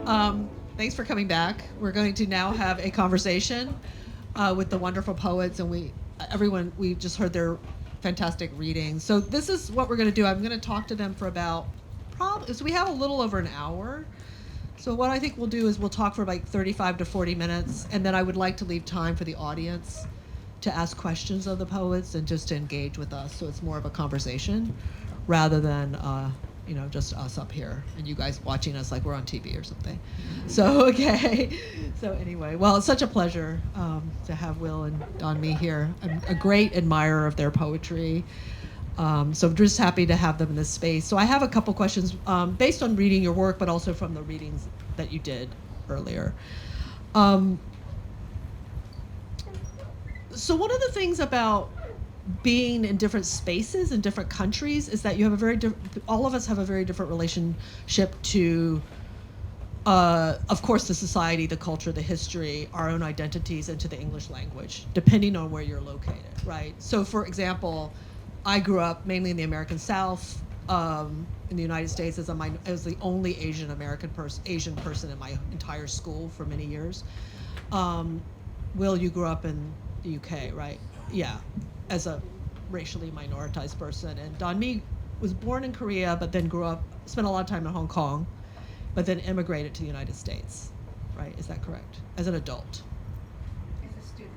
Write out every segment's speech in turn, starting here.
Thanks for coming back. We're going to now have a conversation with the wonderful poets, and we just heard their fantastic readings. So this is what we're going to do. I'm going to talk to them for about probably. So we have a little over an hour. So what I think we'll do is we'll talk for like 35 to 40 minutes, and then I would like to leave time for the audience to ask questions of the poets and just to engage with us. So it's more of a conversation rather than just us up here and you guys watching us like we're on TV or something. So, okay. So anyway, well, it's such a pleasure to have Will and Donmi here. I'm a great admirer of their poetry. So I'm just happy to have them in this space. So I have a couple questions based on reading your work, but also from the readings that you did earlier. So one of the things about being in different spaces in different countries is that you have all of us have a very different relationship to, of course, the society, the culture, the history, our own identities, and to the English language, depending on where you're located, right? So, for example, I grew up mainly in the American South, in the United States, as the only Asian person in my entire school for many years. Will, you grew up in the UK, right? Yeah, as a racially minoritized person. And Donmi was born in Korea, but then spent a lot of time in Hong Kong, but then immigrated to the United States, right? Is that correct? As an adult?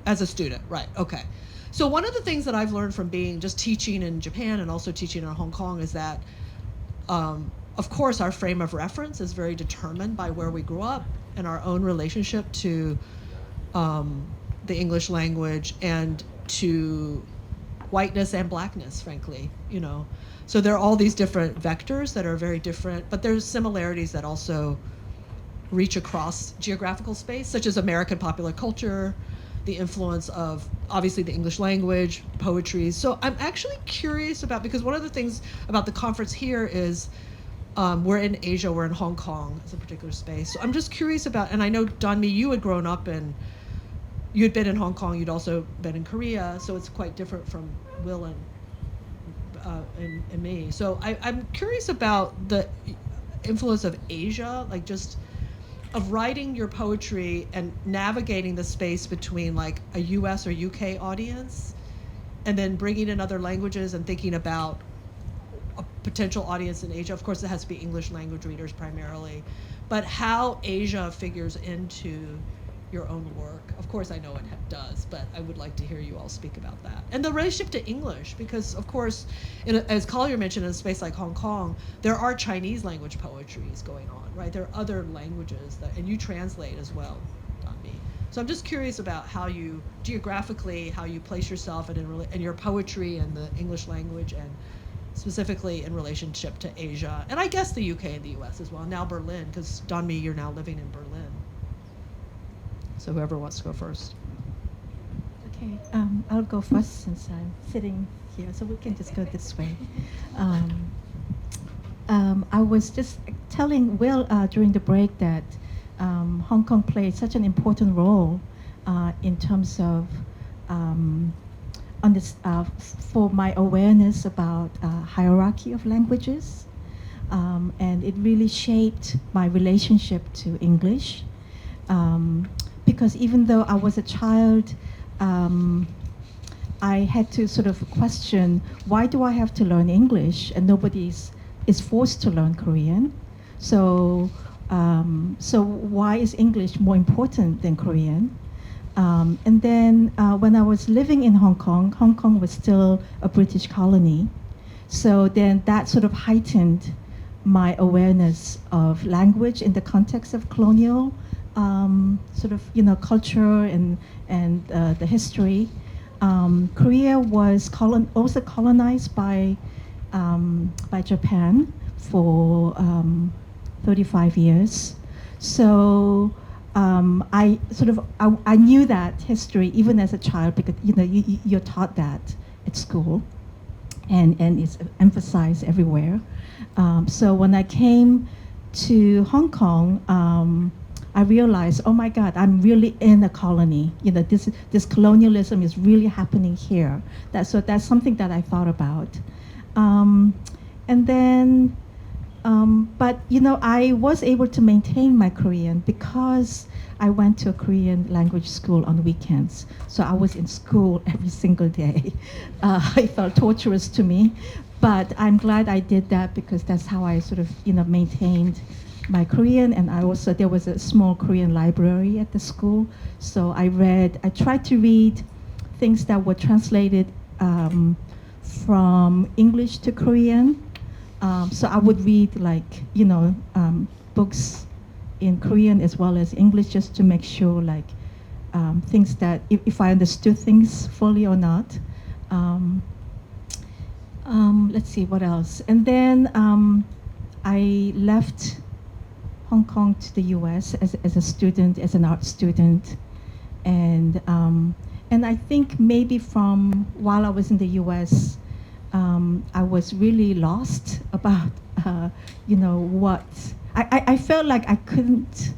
As a student, right, okay. So one of the things that I've learned from being just teaching in Japan and also teaching in Hong Kong is that, of course, our frame of reference is very determined by where we grew up and our own relationship to the English language and to whiteness and blackness, frankly, So there are all these different vectors that are very different, but there's similarities that also reach across geographical space, such as American popular culture, the influence of, obviously, the English language, poetry. So I'm actually curious because one of the things about the conference here is we're in Asia, we're in Hong Kong as a particular space. So I'm just curious about, and I know, Donmi, you had grown up you had been in Hong Kong, you'd also been in Korea, so it's quite different from Will and me. So I'm curious about the influence of Asia, like just of writing your poetry and navigating the space between like a US or UK audience and then bringing in other languages and thinking about a potential audience in Asia. Of course, it has to be English language readers primarily, but how Asia figures into your own work. Of course, I know it does, but I would like to hear you all speak about that. And the relationship to English, because, of course, as Collier mentioned, in a space like Hong Kong, there are Chinese language poetries going on, right? There are other languages, and you translate as well, Donmi. So I'm just curious about how you, geographically, how you place yourself in your poetry and the English language, and specifically in relationship to Asia, and I guess the UK and the US as well, now Berlin, because Donmi, you're now living in Berlin. So whoever wants to go first. Okay, I'll go first since I'm sitting here, so we can just go this way. I was just telling Will during the break that Hong Kong played such an important role in terms of for my awareness about hierarchy of languages, and it really shaped my relationship to English. Because even though I was a child, I had to sort of question, why do I have to learn English and nobody is forced to learn Korean? So why is English more important than Korean? And then when I was living in Hong Kong was still a British colony. So then that sort of heightened my awareness of language in the context of colonial culture and the history. Korea was also colonized by Japan for 35 years. So I knew that history even as a child because you're taught that at school, and it's emphasized everywhere. So when I came to Hong Kong, I realized, oh my God, I'm really in a colony. This colonialism is really happening here. That's something that I thought about. And then But I was able to maintain my Korean because I went to a Korean language school on weekends. So I was in school every single day. It felt torturous to me, but I'm glad I did that because that's how I sort of maintained my Korean. And there was a small Korean library at the school. So I tried to read things that were translated from English to Korean. So I would read books in Korean as well as English just to make sure things that if I understood things fully or not. Let's see what else. And then I left Hong Kong to the U.S. as a student, as an art student, and I think maybe from while I was in the U.S. I was really lost about, what I felt like I couldn't.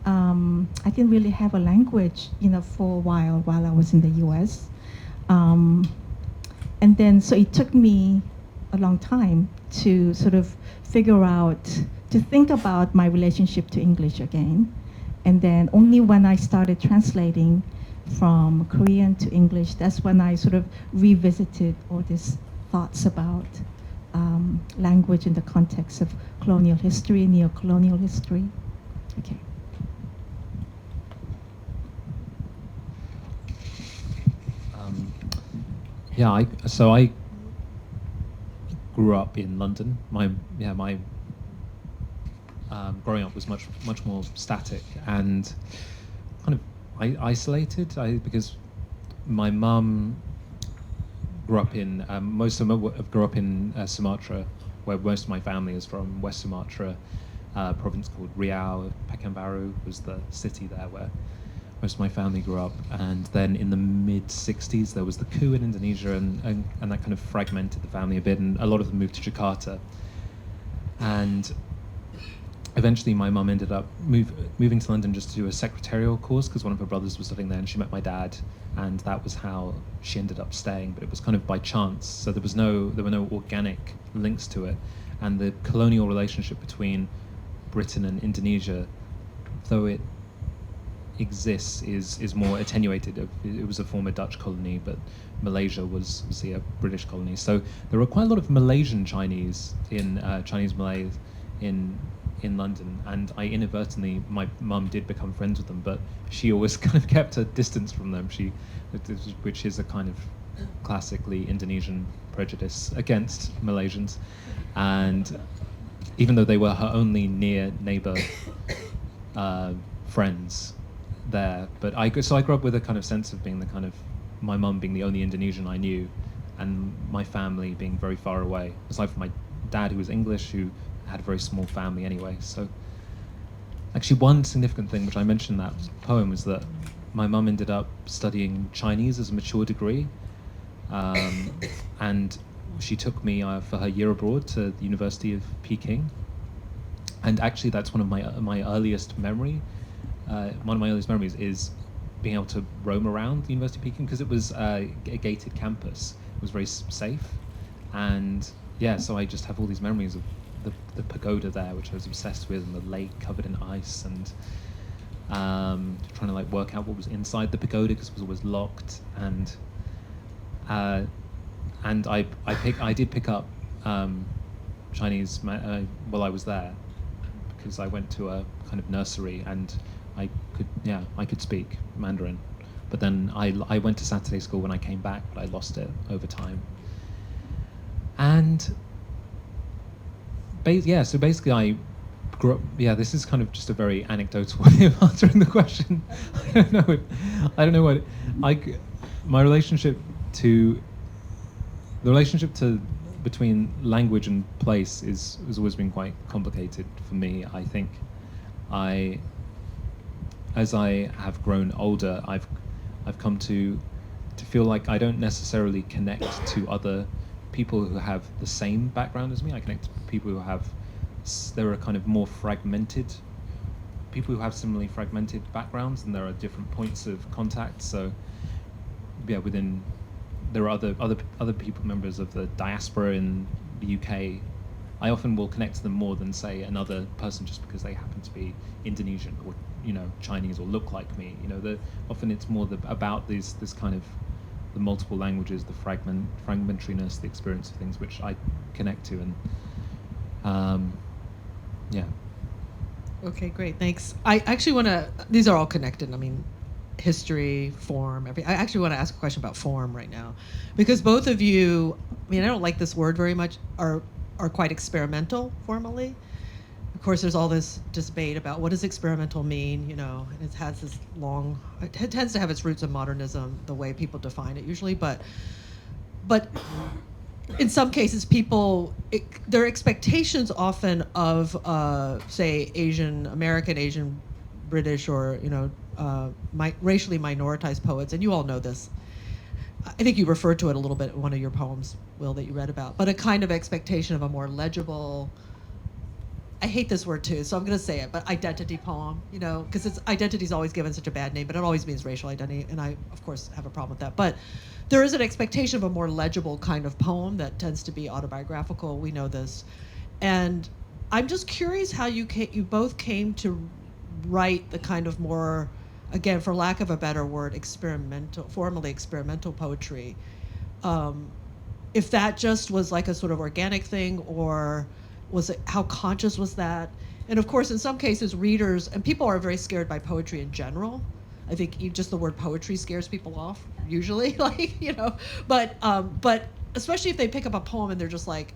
I didn't really have a language, for a while I was in the U.S. And then, so it took me a long time to sort of figure out, to think about my relationship to English again. And then only when I started translating from Korean to English, that's when I sort of revisited all these thoughts about language in the context of colonial history, neo-colonial history. Okay. So I grew up in London. My growing up was much more static and kind of isolated. Because my mum grew up in grew up in Sumatra, where most of my family is from. West Sumatra, province called Riau. Pekanbaru was the city there where most of my family grew up. And then in the mid-60s, there was the coup in Indonesia, and that kind of fragmented the family a bit, and a lot of them moved to Jakarta. And eventually my mum ended up moving to London just to do a secretarial course because one of her brothers was living there, and she met my dad, and that was how she ended up staying. But it was kind of by chance, so there were no organic links to it. And the colonial relationship between Britain and Indonesia, though it exists, is more attenuated. It was a former Dutch colony, but Malaysia was a British colony. So there were quite a lot of Malaysian Chinese in Chinese Malays in London, and I inadvertently, my mum did become friends with them, but she always kind of kept a distance from them. Which is a kind of classically Indonesian prejudice against Malaysians, and even though they were her only near neighbor friends there, but I grew up with a kind of sense of being the kind of, my mum being the only Indonesian I knew, and my family being very far away, aside from my dad, who was English, who had a very small family anyway. So actually one significant thing which I mentioned in that poem was that my mum ended up studying Chinese as a mature degree, and she took me for her year abroad to the University of Peking. And actually that's one of my earliest memories is being able to roam around the University of Peking, because it was a gated campus. It was very safe, and so I just have all these memories of the pagoda there, which I was obsessed with, and the lake covered in ice, and trying to work out what was inside the pagoda because it was always locked. And I did pick up Chinese while I was there, because I went to a kind of nursery, and I could speak Mandarin. But then I went to Saturday school when I came back, but I lost it over time. And so basically I grew up, this is kind of just a very anecdotal way of answering the question. I don't know what my relationship to between language and place has always been quite complicated for me. I think as I have grown older, I've come to feel like I don't necessarily connect to other people who have the same background as me. I connect to people who there are kind of more fragmented people who have similarly fragmented backgrounds, and there are different points of contact. So there are other people, members of the diaspora in the UK, I often will connect to them more than say another person just because they happen to be Indonesian or Chinese or look like me. Often it's more about this kind of the multiple languages, the fragmentariness, the experience of things which I connect to, and yeah. Okay, great, thanks. I actually want to. These are all connected. I mean, history, form, I actually want to ask a question about form right now, because both of you, I mean, I don't like this word very much, are quite experimental formally. Of course, there's all this debate about what does experimental mean, and it has this long, it tends to have its roots in modernism, the way people define it usually, but in some cases, their expectations often of, say, Asian American, Asian British, or racially minoritized poets, and you all know this. I think you referred to it a little bit in one of your poems, Will, that you read about. But a kind of expectation of a more legible. I hate this word too, so I'm going to say it. But identity poem, because identity is always given such a bad name, but it always means racial identity, and I, of course, have a problem with that. But there is an expectation of a more legible kind of poem that tends to be autobiographical. We know this, and I'm just curious how you both came to write the kind of more, again, for lack of a better word, formally experimental poetry. If that just was like a sort of organic thing, or was it, how conscious was that? And of course, in some cases, readers and people are very scared by poetry in general. I think just the word poetry scares people off usually, but especially if they pick up a poem and they're just like,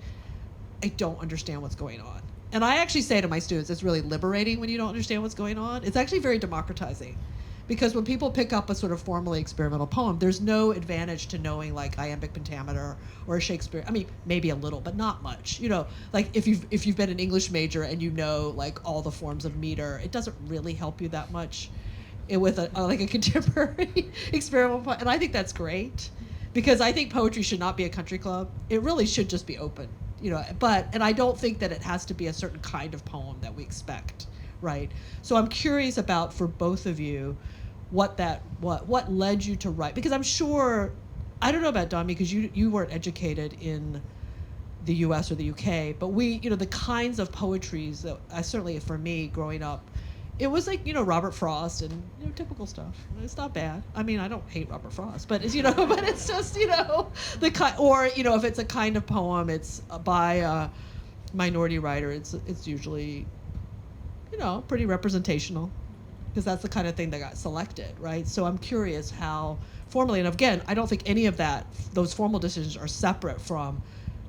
I don't understand what's going on. And I actually say to my students, it's really liberating when you don't understand what's going on. It's actually very democratizing. Because when people pick up a sort of formally experimental poem, there's no advantage to knowing like iambic pentameter or a Shakespeare. I mean, maybe a little, but not much. Like if you've been an English major and you know like all the forms of meter, it doesn't really help you that much with like a contemporary experimental poem. And I think that's great, because I think poetry should not be a country club. It really should just be open. And I don't think that it has to be a certain kind of poem that we expect, right? So I'm curious about, for both of you, what led you to write, because I'm sure, I don't know about Dami, because you weren't educated in the U.S. or the U.K., but the kinds of poetries that certainly for me growing up, it was like Robert Frost and typical stuff. It's not bad. I mean, I don't hate Robert Frost, but it's but it's just the kind, or if it's a kind of poem, it's by a minority writer. It's usually pretty representational, because that's the kind of thing that got selected, right? So I'm curious how formally, and again, I don't think any of those formal decisions are separate from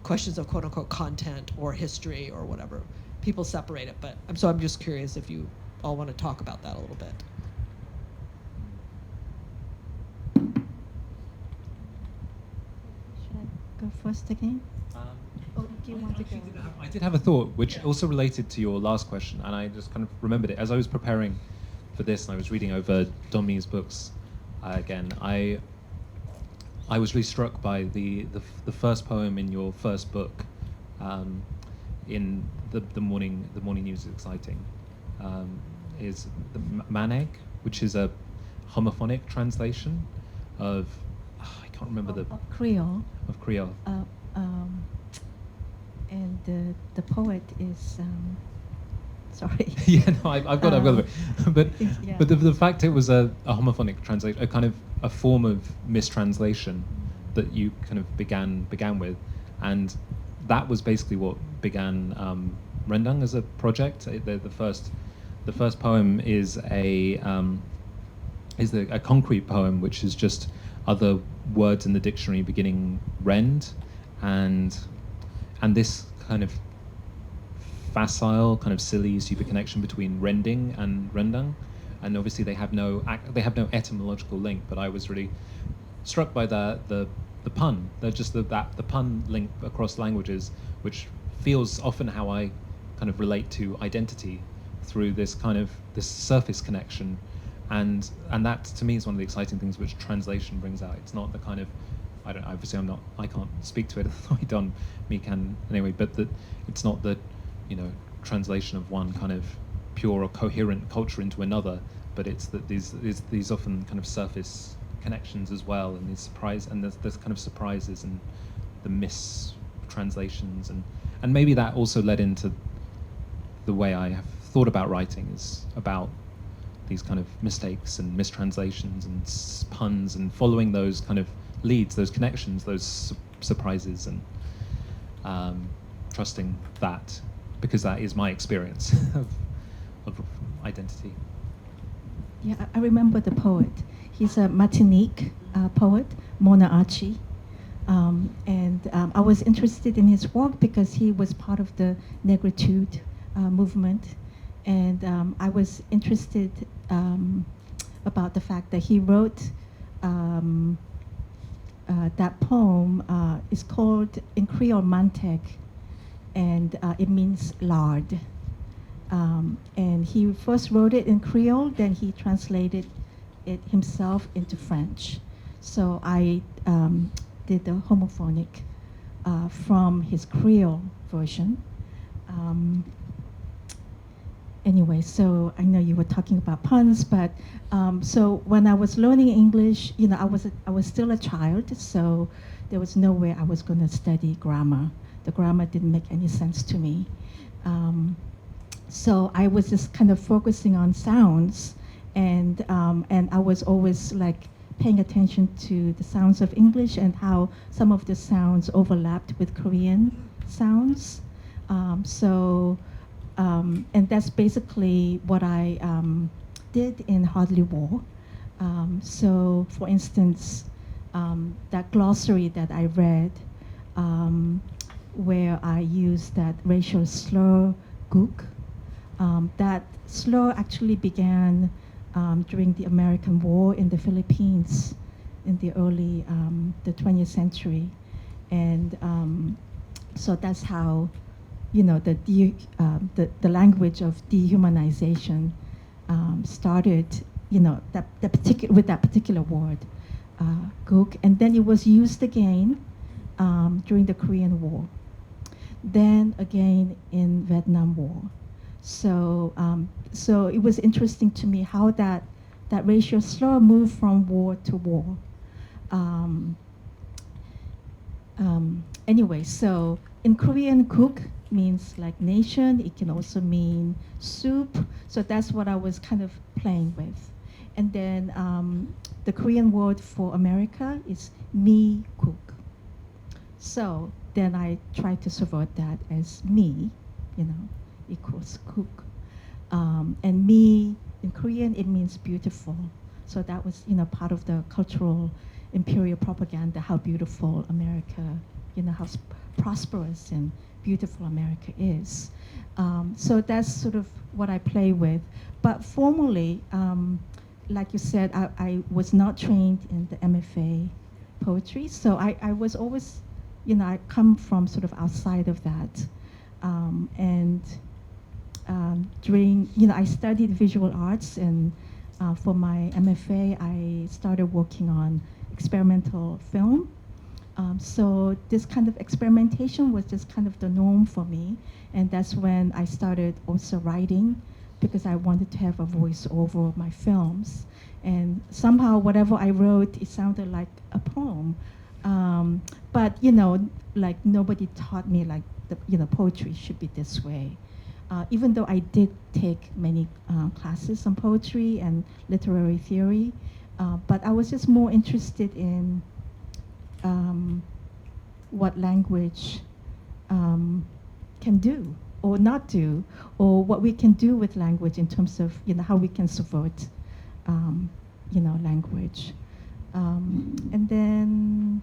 questions of quote unquote content or history or whatever. People separate it, but I'm just curious if you all want to talk about that a little bit. Should I go first again? Or do you want to go? I did have a thought, which also related to your last question, and I just kind of remembered it as I was preparing for this, and I was reading over Domi's books again. I was really struck by the first poem in your first book, in the morning news is exciting, is the Maneg, which is a homophonic translation of I can't remember of Creole. Of Creole. And the poet is sorry. Yeah, no, I've got it. But yeah. but the fact it was a homophonic translation, a kind of a form of mistranslation that you kind of began with, and that was basically what began Rendang as a project. The first poem is a concrete poem, which is just other words in the dictionary beginning rend, and this kind of facile, kind of silly, stupid connection between rending and rendang, and obviously they have no etymological link. But I was really struck by the pun. The pun link across languages, which feels often how I kind of relate to identity through this surface connection, and that to me is one of the exciting things which translation brings out. It's not the kind of I can't speak to it the way Don me can anyway, but it's not the translation of one kind of pure or coherent culture into another, but it's that these often kind of surface connections as well, and there's kind of surprises and the mistranslations, and maybe that also led into the way I have thought about writing, is about these kind of mistakes and mistranslations and puns, and following those kind of leads, those connections, those surprises, and trusting that, because that is my experience of identity. Yeah, I remember the poet. He's a Martinique poet, Mona Achi. I was interested in his work because he was part of the Negritude movement. And I was interested about the fact that he wrote that poem. It's called, in Creole, Mantec, and it means lard. And he first wrote it in Creole, then he translated it himself into French. So I did the homophonic from his Creole version. Anyway, so I know you were talking about puns, but so when I was learning English, you know, I was still a child, so there was no way I was going to study grammar. The grammar didn't make any sense to me. So I was just kind of focusing on sounds, and I was always like paying attention to the sounds of English and how some of the sounds overlapped with Korean sounds. And that's basically what I did in Hardly War. So, for instance, that glossary that I read, where I used that racial slur, gook, that slur actually began during the American War in the Philippines in the early the 20th century. And so that's how, you know, the language of dehumanization started, you know, with that particular word, gook. And then it was used again during the Korean War, then again in Vietnam War. So, so it was interesting to me how that racial slur moved from war to war. Anyway, so in Korean, cook means like nation. It can also mean soup. So that's what I was kind of playing with. And then the Korean word for America is mi cook. So then I tried to subvert that as me, you know, equals cook. And me in Korean, it means beautiful. So that was, you know, part of the cultural imperial propaganda, how beautiful America, you know, how prosperous and beautiful America is. So that's sort of what I play with. But formally, like you said, I was not trained in the MFA poetry. So I was always, you know, I come from sort of outside of that. During, you know, I studied visual arts, and for my MFA, I started working on experimental film. So this kind of experimentation was just kind of the norm for me, and that's when I started also writing, because I wanted to have a voice over my films. And somehow whatever I wrote, it sounded like a poem. But, you know, like nobody taught me like, you know, poetry should be this way. Even though I did take many classes on poetry and literary theory, but I was just more interested in what language can do or not do, or what we can do with language in terms of, you know, how we can subvert, you know, language. And then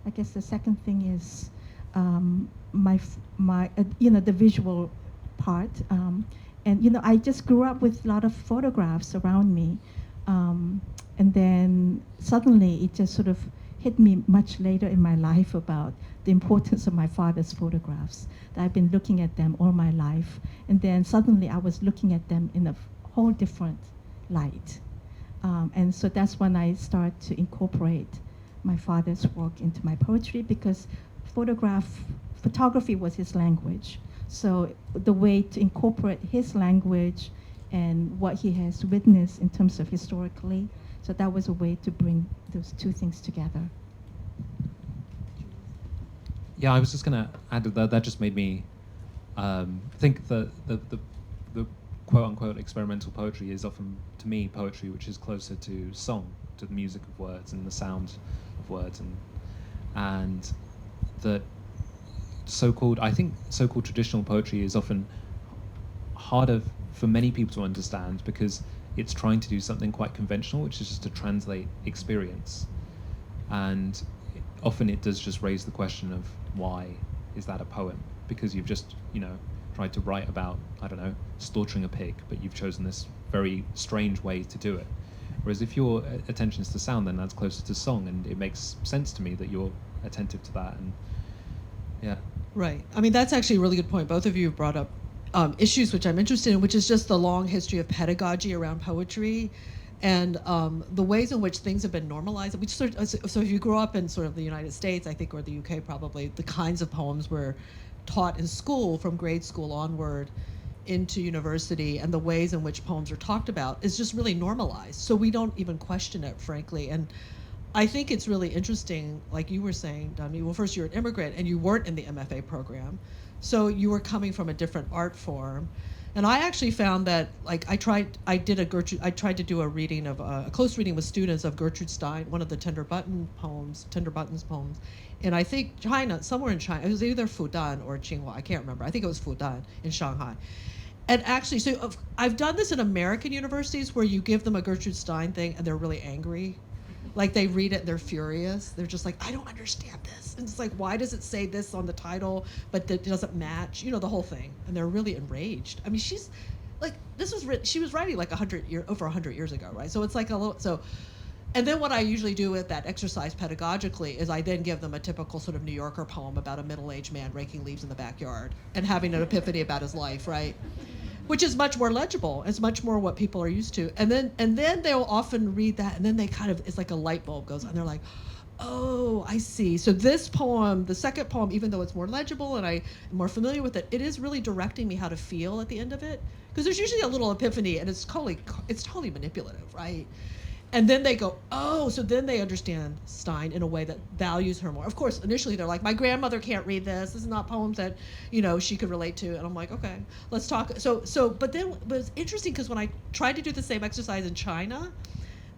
I guess the second thing is you know, the visual part. And, you know, I just grew up with a lot of photographs around me. And then suddenly it just sort of hit me much later in my life about the importance of my father's photographs. That I've been looking at them all my life. And then suddenly I was looking at them in a whole different light. And so that's when I started to incorporate my father's work into my poetry, because photography was his language. So the way to incorporate his language and what he has witnessed in terms of historically, so that was a way to bring those two things together. Yeah, I was just going to add that that just made me think that the quote unquote experimental poetry is often, to me, poetry which is closer to song, to the music of words and the sound of words, and that I think so-called traditional poetry is often harder for many people to understand because it's trying to do something quite conventional, which is just to translate experience. And often it does just raise the question of why is that a poem? Because you've just, tried to write about, I don't know, slaughtering a pig, but you've chosen this very strange way to do it. Whereas if your attention is to sound, then that's closer to song, and it makes sense to me that you're attentive to that. And yeah. Right. I mean, that's actually a really good point. Both of you have brought up issues which I'm interested in, which is just the long history of pedagogy around poetry and the ways in which things have been normalized. So if you grew up in sort of the United States, I think, or the UK probably, the kinds of poems were taught in school from grade school onward into university, and the ways in which poems are talked about is just really normalized. So we don't even question it, frankly. And I think it's really interesting, like you were saying, Dami, well, first you're an immigrant and you weren't in the MFA program. So you were coming from a different art form. And I actually found that, like, I tried to do a reading of, a close reading with students of Gertrude Stein, one of the Tender Buttons poems. And I think China, somewhere in China, it was either Fudan or Tsinghua, I can't remember. I think it was Fudan in Shanghai. And actually, so I've done this in American universities where you give them a Gertrude Stein thing and they're really angry. Like they read it and they're furious. They're just like, I don't understand this. And it's like, why does it say this on the title, but it doesn't match? The whole thing. And they're really enraged. I mean, she's like, she was writing like over 100 years ago, right? So it's like a little, so, and then what I usually do with that exercise pedagogically is I then give them a typical sort of New Yorker poem about a middle-aged man raking leaves in the backyard and having an epiphany about his life, right? Which is much more legible. It's much more what people are used to. And then they'll often read that, and then they kind of, it's like a light bulb goes on. They're like, oh, I see. So this poem, the second poem, even though it's more legible and I'm more familiar with it, it is really directing me how to feel at the end of it. Because there's usually a little epiphany, and it's totally manipulative, right? And then they go, oh, so then they understand Stein in a way that values her more. Of course, initially they're like, my grandmother can't read this. This is not poems that, she could relate to. And I'm like, okay, let's talk. But it's interesting because when I tried to do the same exercise in China,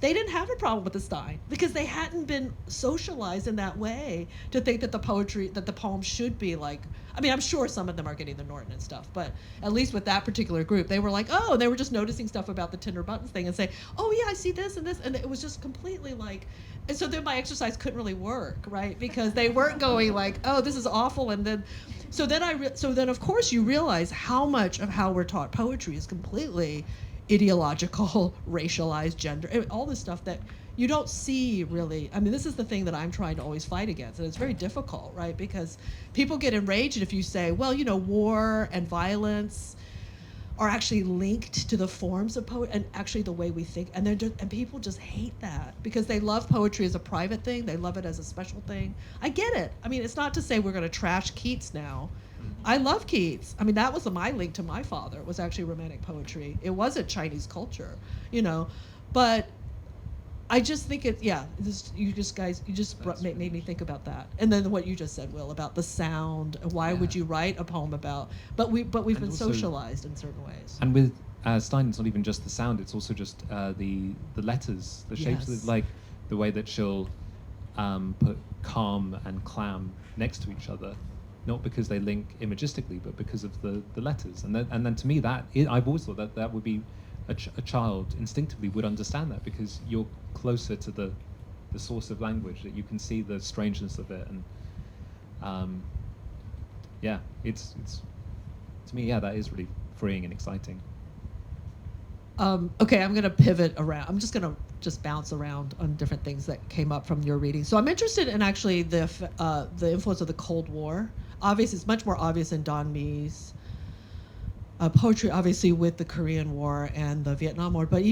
they didn't have a problem with the Stein because they hadn't been socialized in that way to think that the poem should be like, I mean, I'm sure some of them are getting the Norton and stuff, but at least with that particular group, they were like, oh, and they were just noticing stuff about the Tender Buttons thing and say, oh yeah, I see this and this, and it was just completely like, and so then my exercise couldn't really work, right? Because they weren't going like, oh, this is awful, and then, so then of course you realize how much of how we're taught poetry is completely ideological, racialized, gender, all this stuff that you don't see really. I mean, this is the thing that I'm trying to always fight against, and it's very difficult, right? Because people get enraged if you say, well, war and violence are actually linked to the forms of poetry and actually the way we think, and people just hate that because they love poetry as a private thing, they love it as a special thing. I get it. I mean, it's not to say we're going to trash Keats now. I love Keats. I mean, that was my link to my father, was actually romantic poetry. It wasn't Chinese culture, but I just think you just made me think about that. And then what you just said, Will, about the sound, why would you write a poem about, but we've been also socialized in certain ways. And with Stein, it's not even just the sound, it's also just the letters, the shapes, Yes. like the way that she'll put calm and clam next to each other. Not because they link imagistically, but because of the letters. And then to me, I've always thought that would be a child instinctively would understand that because you're closer to the source of language, that you can see the strangeness of it. And it's to me, that is really freeing and exciting. Okay, I'm going to pivot around. I'm just going to bounce around on different things that came up from your reading. So I'm interested in actually the influence of the Cold War. Obviously, it's much more obvious in Don Me's poetry, obviously with the Korean War and the Vietnam War. But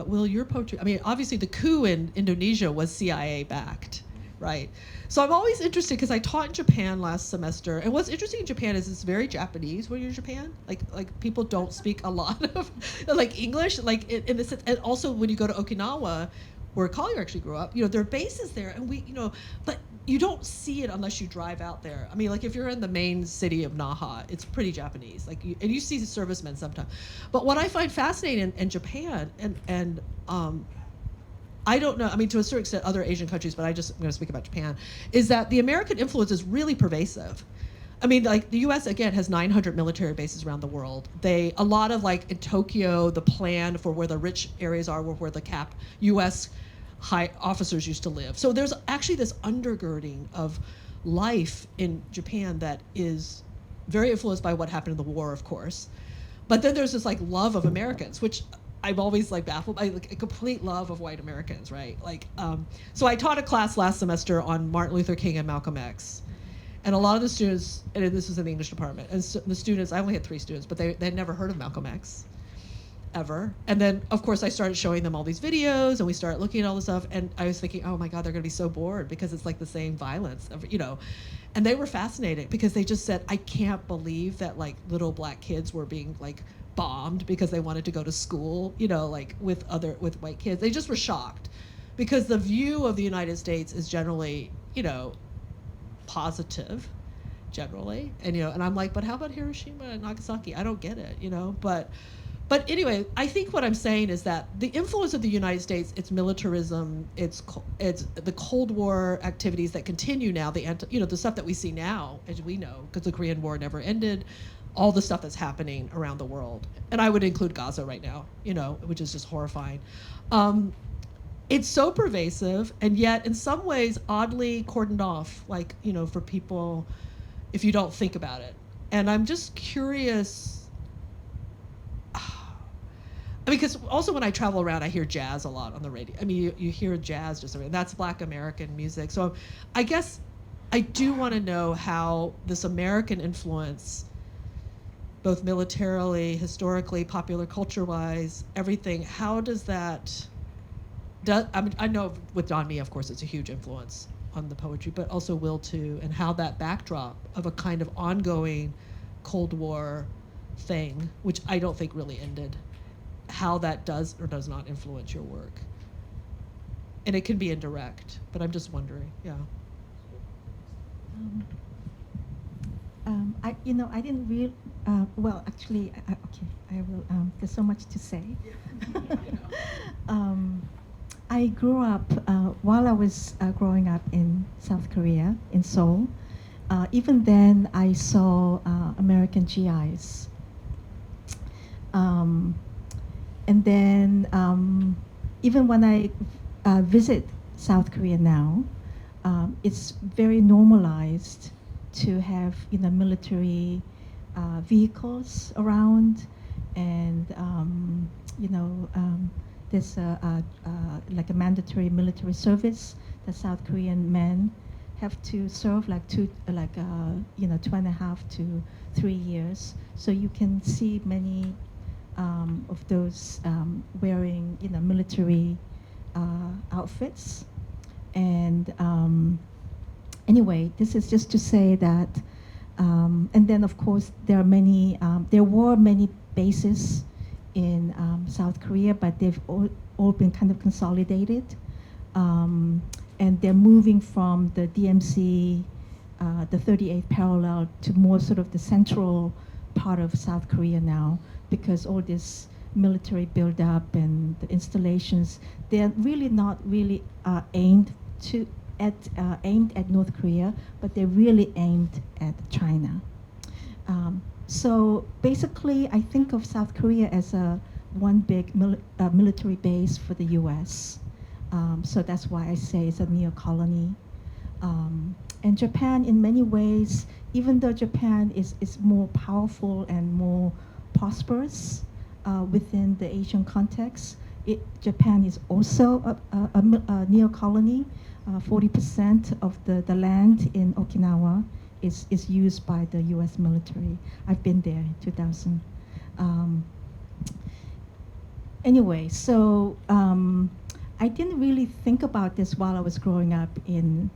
Will, your poetry, I mean, obviously the coup in Indonesia was CIA backed, right? So I'm always interested because I taught in Japan last semester, and what's interesting in Japan is it's very Japanese when you're in Japan. Like people don't speak a lot of like English, like in the sense, and also when you go to Okinawa, where Collier actually grew up, there are bases there, and but you don't see it unless you drive out there. I mean, like if you're in the main city of Naha, it's pretty Japanese. And you see the servicemen sometimes. But what I find fascinating in Japan, and I don't know, I mean, to a certain extent, other Asian countries, but I'm going to speak about Japan, is that the American influence is really pervasive. I mean, like the U.S. again has 900 military bases around the world. A lot of like in Tokyo, the plan for where the rich areas are, where the U.S. high officers used to live. So there's actually this undergirding of life in Japan that is very influenced by what happened in the war, of course. But then there's this like love of Americans, which I'm always like baffled by, like a complete love of white Americans, right? Like, so I taught a class last semester on Martin Luther King and Malcolm X. And a lot of the students, and this was in the English department, and so the students, I only had 3 students, but they had never heard of Malcolm X, ever. And then, of course, I started showing them all these videos, and we started looking at all this stuff, and I was thinking, oh my God, they're gonna be so bored because it's like the same violence, And they were fascinated because they just said, I can't believe that like little black kids were being like bombed because they wanted to go to school, like with white kids. They just were shocked because the view of the United States is generally, positive generally, and I'm like, but how about Hiroshima and Nagasaki? I don't get it, but anyway, I think what I'm saying is that the influence of the United States, its militarism, it's the Cold War activities that continue now, the stuff that we see now, as we know, because the Korean War never ended, all the stuff that's happening around the world, and I would include Gaza right now, which is just horrifying. It's so pervasive, and yet in some ways oddly cordoned off, like, for people, if you don't think about it. And I'm just curious, I mean, because also when I travel around, I hear jazz a lot on the radio. I mean, you hear jazz just everywhere. That's Black American music. So I guess I do want to know how this American influence, both militarily, historically, popular culture-wise, everything, how does that... I mean, I know with Don Me, of course, it's a huge influence on the poetry, but also Will too, and how that backdrop of a kind of ongoing Cold War thing, which I don't think really ended, how that does or does not influence your work. And it can be indirect, but I'm just wondering, yeah. I didn't really, well, actually, okay, I will, there's so much to say. I grew up, while I was growing up in South Korea, in Seoul, even then I saw American GIs. And then even when I visit South Korea now, it's very normalized to have military vehicles around, and there's like a mandatory military service that South Korean men have to serve, like 2.5 to 3 years. So you can see many of those wearing military outfits. And anyway, this is just to say that, and then of course there were many bases in South Korea, but they've all been kind of consolidated. And they're moving from the DMZ, the 38th parallel, to more sort of the central part of South Korea now, because all this military buildup and the installations, they're really not really aimed at North Korea, but they're really aimed at China. So basically, I think of South Korea as one big military base for the U.S. So that's why I say it's a neo-colony. And Japan, in many ways, even though Japan is more powerful and more prosperous within the Asian context, Japan is also a neo-colony. 40% of the land in Okinawa is used by the U.S. military. I've been there in 2000. Anyway, so I didn't really think about this while I was growing up in,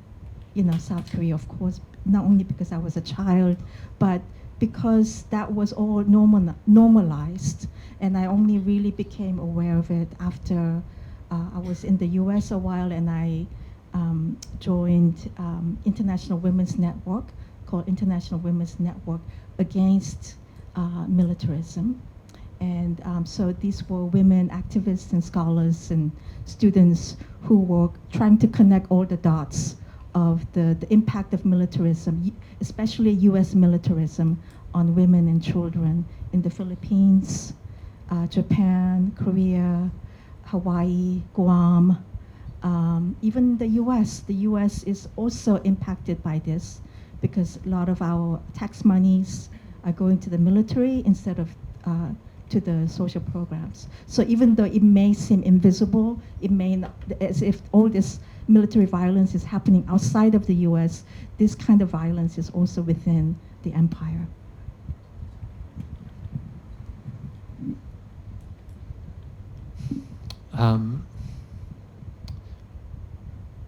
South Korea, of course, not only because I was a child, but because that was all normalized, and I only really became aware of it after I was in the U.S. a while, and I joined International Women's Network, called International Women's Network Against Militarism. And so these were women activists and scholars and students who were trying to connect all the dots of the impact of militarism, especially U.S. militarism, on women and children in the Philippines, Japan, Korea, Hawaii, Guam, even the U.S. The U.S. is also impacted by this because a lot of our tax monies are going to the military instead of to the social programs. So even though it may seem invisible, it may not, as if all this military violence is happening outside of the U.S., this kind of violence is also within the empire.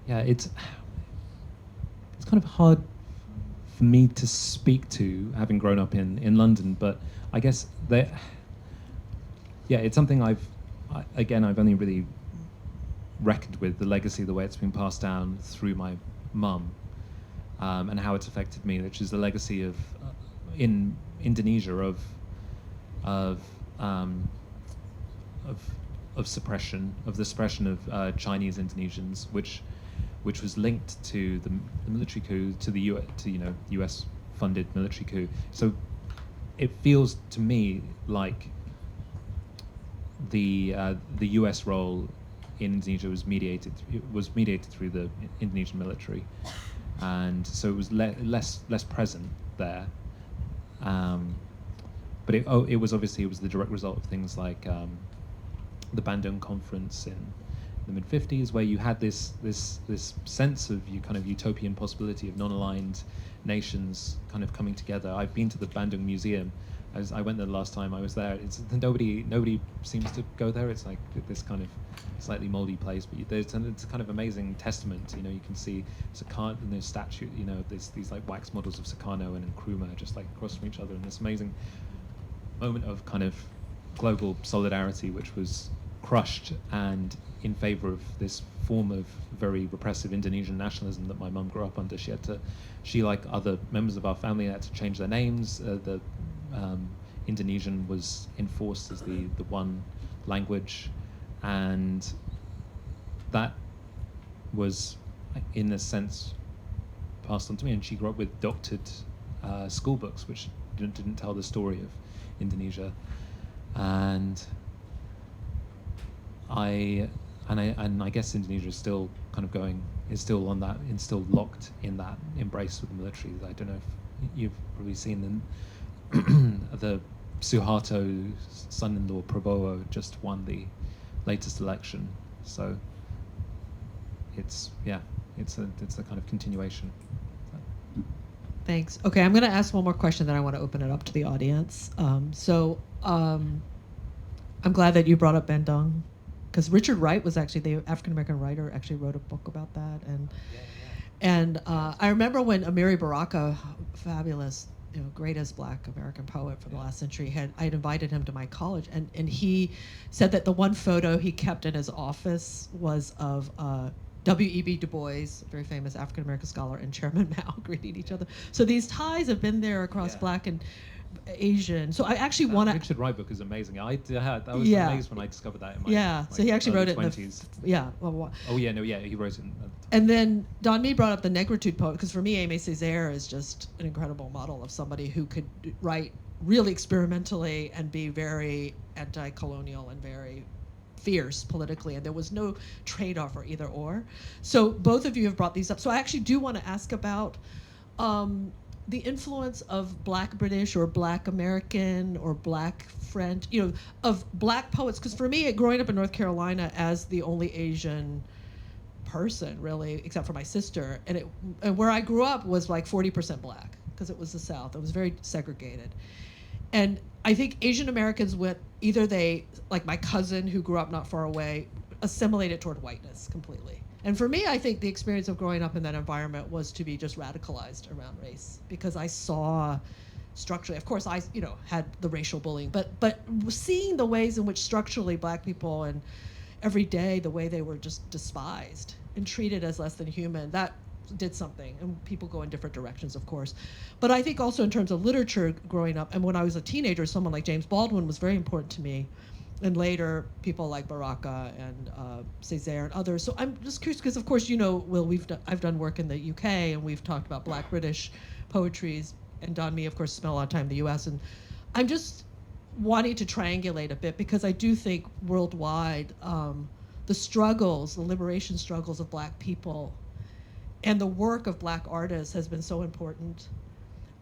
Yeah, it's kind of hard for me to speak to, having grown up in London, but I guess that, yeah, it's something I've only really reckoned with the legacy, the way it's been passed down through my mum, and how it's affected me, which is the legacy of in Indonesia of suppression, of the suppression of Chinese Indonesians, which was linked to the military coup, to the US funded military coup. So it feels to me like the US role in Indonesia was mediated through the Indonesian military, and so it was less present there. But it was the direct result of things like the Bandung Conference in the mid-50s, where you had this sense of kind of utopian possibility of non-aligned nations kind of coming together. I've been to the Bandung Museum. I went there the last time I was there. It's nobody seems to go there. It's like this kind of slightly moldy place, but it's a kind of amazing testament. You know, you can see Sukarno and there's statue. You know, there's these like wax models of Sukarno and Nkrumah just like across from each other, and this amazing moment of kind of global solidarity, which was crushed and in favor of this form of very repressive Indonesian nationalism that my mum grew up under. She like other members of our family had to change their names. The Indonesian was enforced as the one language, and that was in a sense passed on to me. And she grew up with doctored school books which didn't tell the story of Indonesia, and I guess Indonesia is still kind of is still locked in that embrace with the military. I don't know if you've probably seen the Suharto son-in-law Prabowo just won the latest election, so it's a kind of continuation. Thanks. Okay, I'm going to ask one more question, then I want to open it up to the audience. I'm glad that you brought up Bandung, because Richard Wright was actually the African-American writer, actually wrote a book about that. And I remember when Amiri Baraka, fabulous, greatest Black American poet from the last century, I had invited him to my college, and he said that the one photo he kept in his office was of W.E.B. Du Bois, very famous African-American scholar, and Chairman Mao greeting each other. So these ties have been there across Black and Asian. So I actually want to... Richard Wright book is amazing. I was amazed when I discovered that in my so he actually wrote it 20s. he wrote it. And then Don Mee brought up the Negritude poet, because for me, Aimé Césaire is just an incredible model of somebody who could write really experimentally and be very anti-colonial and very fierce politically, and there was no trade-off or either or. So both of you have brought these up. So I actually do want to ask about the influence of Black British or Black American or Black French, of Black poets. Because for me, growing up in North Carolina as the only Asian person, really, except for my sister, and where I grew up was like 40% Black, because it was the South. It was very segregated. And I think Asian Americans either they, like my cousin who grew up not far away, assimilated toward whiteness completely. And for me, I think the experience of growing up in that environment was to be just radicalized around race, because I saw structurally, of course, I had the racial bullying, but seeing the ways in which structurally Black people and every day the way they were just despised and treated as less than human. That did something, and people go in different directions, of course. But I think also in terms of literature growing up, and when I was a teenager, someone like James Baldwin was very important to me, and later people like Baraka and Césaire and others. So I'm just curious because, of course, you know, Will, I've done work in the UK, and we've talked about Black British poetries, and Don Me, of course, spent a lot of time in the US, and I'm just wanting to triangulate a bit because I do think worldwide the struggles, the liberation struggles of Black people and the work of Black artists has been so important.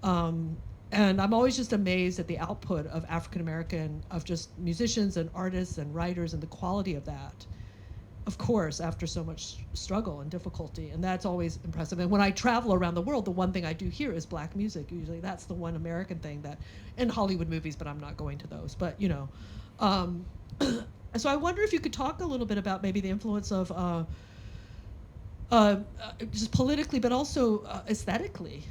And I'm always just amazed at the output of African American, of just musicians and artists and writers and the quality of that. Of course, after so much struggle and difficulty, and that's always impressive. And when I travel around the world, the one thing I do hear is Black music. Usually, that's the one American thing that, in Hollywood movies, but I'm not going to those. But you know, so I wonder if you could talk a little bit about maybe the influence of just politically, but also aesthetically,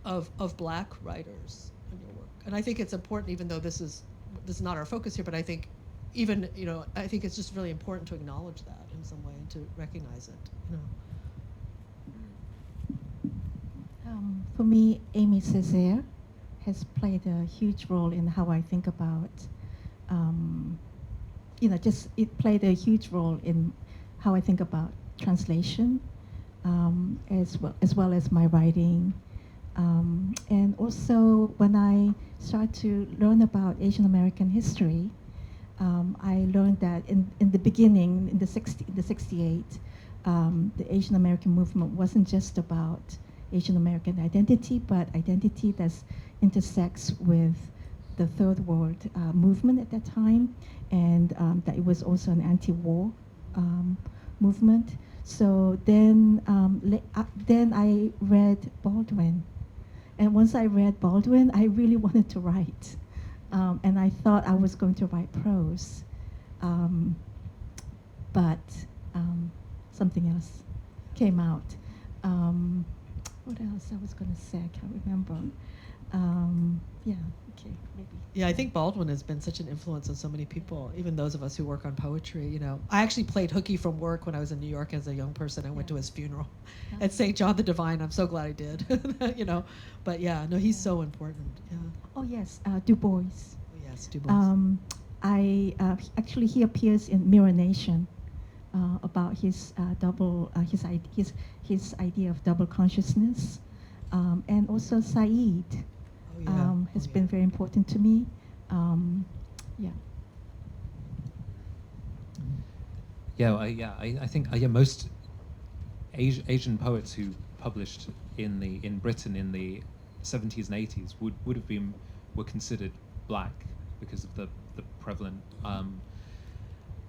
of Black writers in your work. And I think it's important, even though this is not our focus here, but I think even, you know, I think it's just really important to acknowledge that in some way and to recognize it, you know. For me, Amy Césaire has played a huge role in how I think about, it played a huge role in how I think about translation, as well as my writing. And also, when I started to learn about Asian American history, I learned that in the beginning, in the 68, the Asian American movement wasn't just about Asian American identity, but identity that intersects with the Third World movement at that time, and that it was also an anti-war movement. So then I read Baldwin. And once I read Baldwin, I really wanted to write. And I thought I was going to write prose. But something else came out. What else I was going to say? I can't remember. Yeah, okay, maybe. Yeah, I think Baldwin has been such an influence on so many people, even those of us who work on poetry, you know. I actually played hooky from work when I was in New York as a young person. I went to his funeral at St. John the Divine. I'm so glad I did, you know. But yeah, no, he's so important. Yeah. Oh, yes, Du Bois. Oh, yes, Du Bois. Actually, he appears in Mirror Nation about his his idea of double consciousness, and also Said has been very important to me. Yeah. I think most Asian poets who published in Britain in the 70s and 80s were considered Black because of the prevalent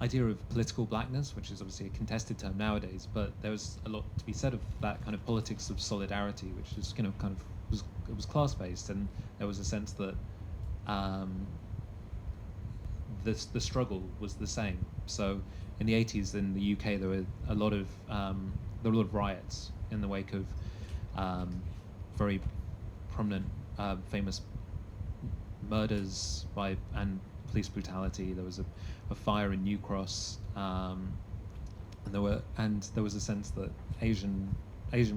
idea of political blackness, which is obviously a contested term nowadays. But there was a lot to be said of that kind of politics of solidarity, which is was class based, and there was a sense that the struggle was the same. So in the 80s in the UK, there were a lot of riots in the wake of very prominent, famous murders and police brutality. There was a fire in New Cross, and there was a sense that Asian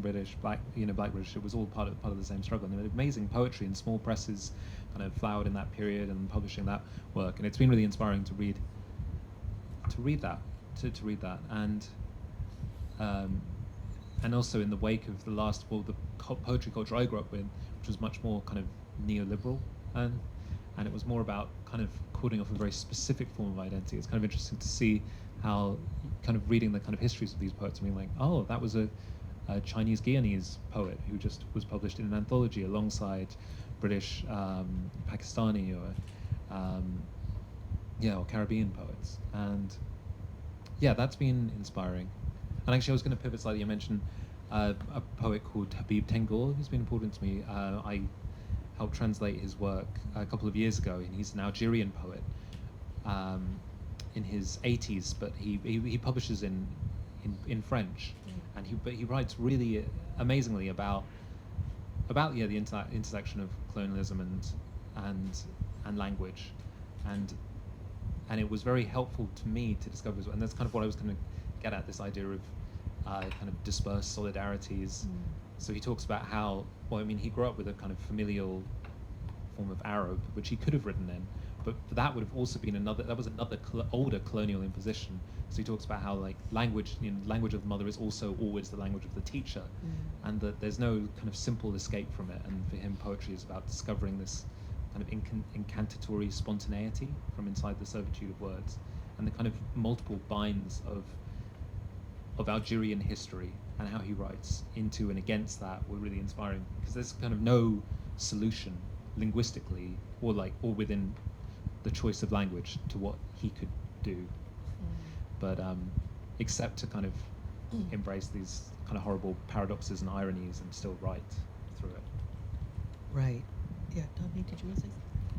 British, Black British, it was all part of the same struggle. And there was amazing poetry and small presses kind of flowered in that period and publishing that work. And it's been really inspiring to read that, and also in the wake of the poetry culture I grew up with, which was much more kind of neoliberal, and it was more about kind of cording off a very specific form of identity. It's kind of interesting to see how kind of reading the kind of histories of these poets and being like, oh, that was a Chinese Guyanese poet who just was published in an anthology alongside British, Pakistani, or Caribbean poets. And yeah, that's been inspiring. And actually, I was going to pivot slightly. You mentioned a poet called Habib Tengor, who's been important to me. I helped translate his work a couple of years ago, and he's an Algerian poet in his 80s, but he publishes in French, and he writes really amazingly about the intersection of colonialism and language, and and it was very helpful to me to discover as well. And that's kind of what I was going to get at, this idea of kind of dispersed solidarities. So he talks about how, well, I mean, he grew up with a kind of familial form of Arab, which he could have written in, but that would have also been another, that was another older colonial imposition. So he talks about how, like, language, language of the mother is also always the language of the teacher, and that there's no kind of simple escape from it. And for him, poetry is about discovering this kind of incantatory spontaneity from inside the servitude of words, and the kind of multiple binds of Algerian history, and how he writes into and against that were really inspiring, because there's kind of no solution linguistically or within the choice of language to what he could do, but except to kind of embrace these kind of horrible paradoxes and ironies and still write through it. Right. Yeah, Dominique, did you want to say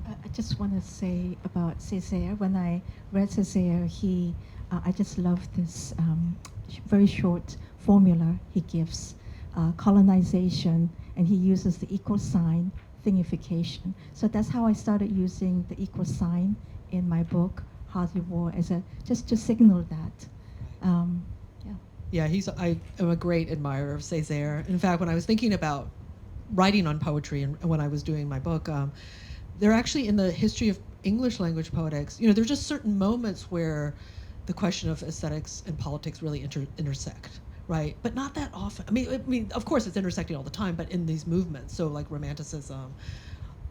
something? I just want to say about Césaire. When I read Césaire, I just love this very short formula he gives, colonization, and he uses the equal sign, thingification. So that's how I started using the equal sign in my book, Hardly War, as just to signal that. Yeah. Yeah, I am a great admirer of Césaire. In fact, when I was thinking about writing on poetry and when I was doing my book, they're actually in the history of English language poetics. There's just certain moments where the question of aesthetics and politics really intersect, right? But not that often. I mean, of course, it's intersecting all the time, but in these movements, so like Romanticism,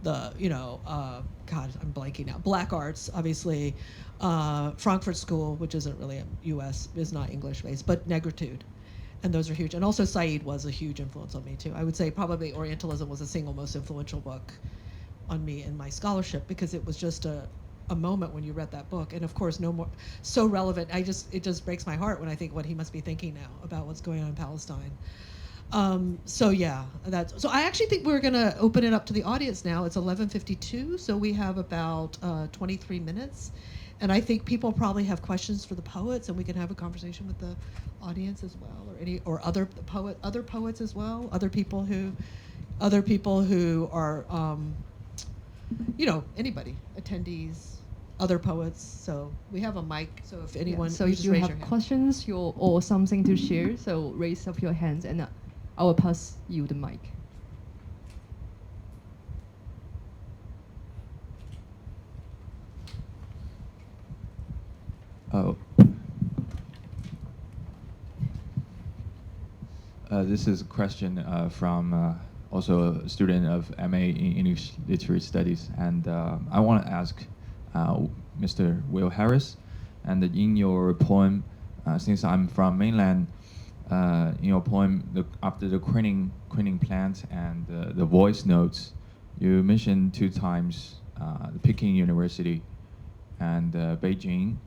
God, I'm blanking now. Black arts, obviously, Frankfurt School, which isn't really U.S., is not English-based, but negritude. And those are huge. And also Said was a huge influence on me, too. I would say probably Orientalism was the single most influential book on me in my scholarship, because it was just a moment when you read that book. And of course, no more, so relevant. It just breaks my heart when I think what he must be thinking now about what's going on in Palestine. So I actually think we're going to open it up to the audience now. It's 11:52, so we have about 23 minutes. And I think people probably have questions for the poets, and we can have a conversation with the audience as well, or other poets as well, other people who are anybody, attendees, other poets. So we have a mic, so if anyone, so you if just you raise have your hand. questions or something to share, so raise up your hands and I will pass you the mic. Oh. This is a question from also a student of MA in English Literary Studies, and I want to ask Mr. Will Harris, and in your poem, since I'm from mainland, in your poem, after the queening plant and the voice notes, you mentioned 2 times the Peking University and Beijing,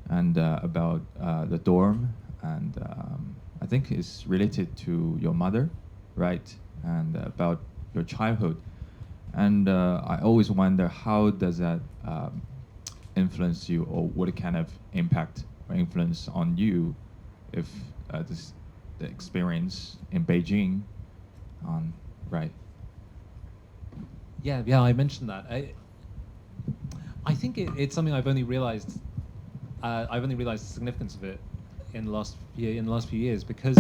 and about the dorm, and I think it's related to your mother, right? And about your childhood. And I always wonder, how does that influence you, or what kind of impact or influence on you if the experience in Beijing right? Yeah, I mentioned that. I think it's something I've only realized. I've only realized the significance of it in the last few years, because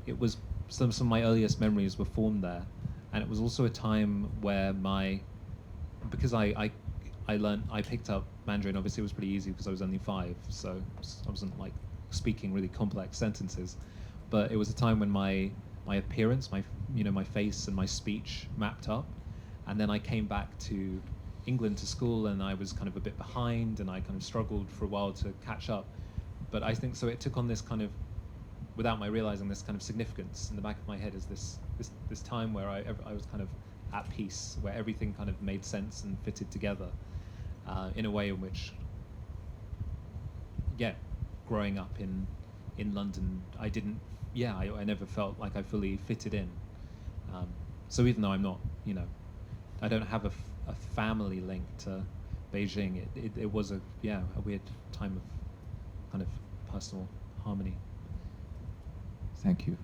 it was some of my earliest memories were formed there, and it was also a time where because I picked up Mandarin. Obviously, it was pretty easy because I was only 5, so I wasn't like speaking really complex sentences. But it was a time when my appearance, my face and my speech mapped up, and then I came back to England to school, and I was kind of a bit behind, and I kind of struggled for a while to catch up. But I think so it took on this kind of, without my realizing, this kind of significance in the back of my head, as this time where I was kind of at peace, where everything kind of made sense and fitted together in a way in which, growing up in London, I never felt like I fully fitted in. So even though I'm not, I don't have a family link to Beijing, it was a weird time of kind of personal harmony. Thank you.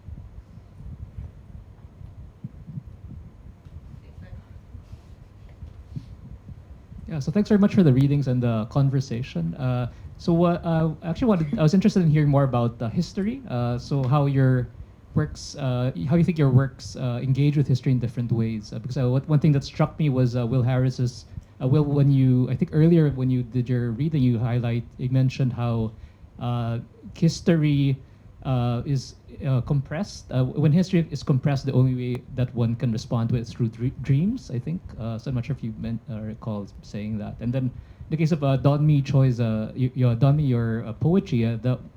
Yeah, so thanks very much for the readings and the conversation. So what I was interested in hearing more about the history. So how your works, how you think your works engage with history in different ways. Because one thing that struck me was Will Harris's. Will, when you, I think earlier when you did your reading, you mentioned how history is compressed. When history is compressed, the only way that one can respond to it is through dreams, I think. So I'm not sure if you recall saying that. And then in the case of Donmi Choi's, Donmi, your poetry,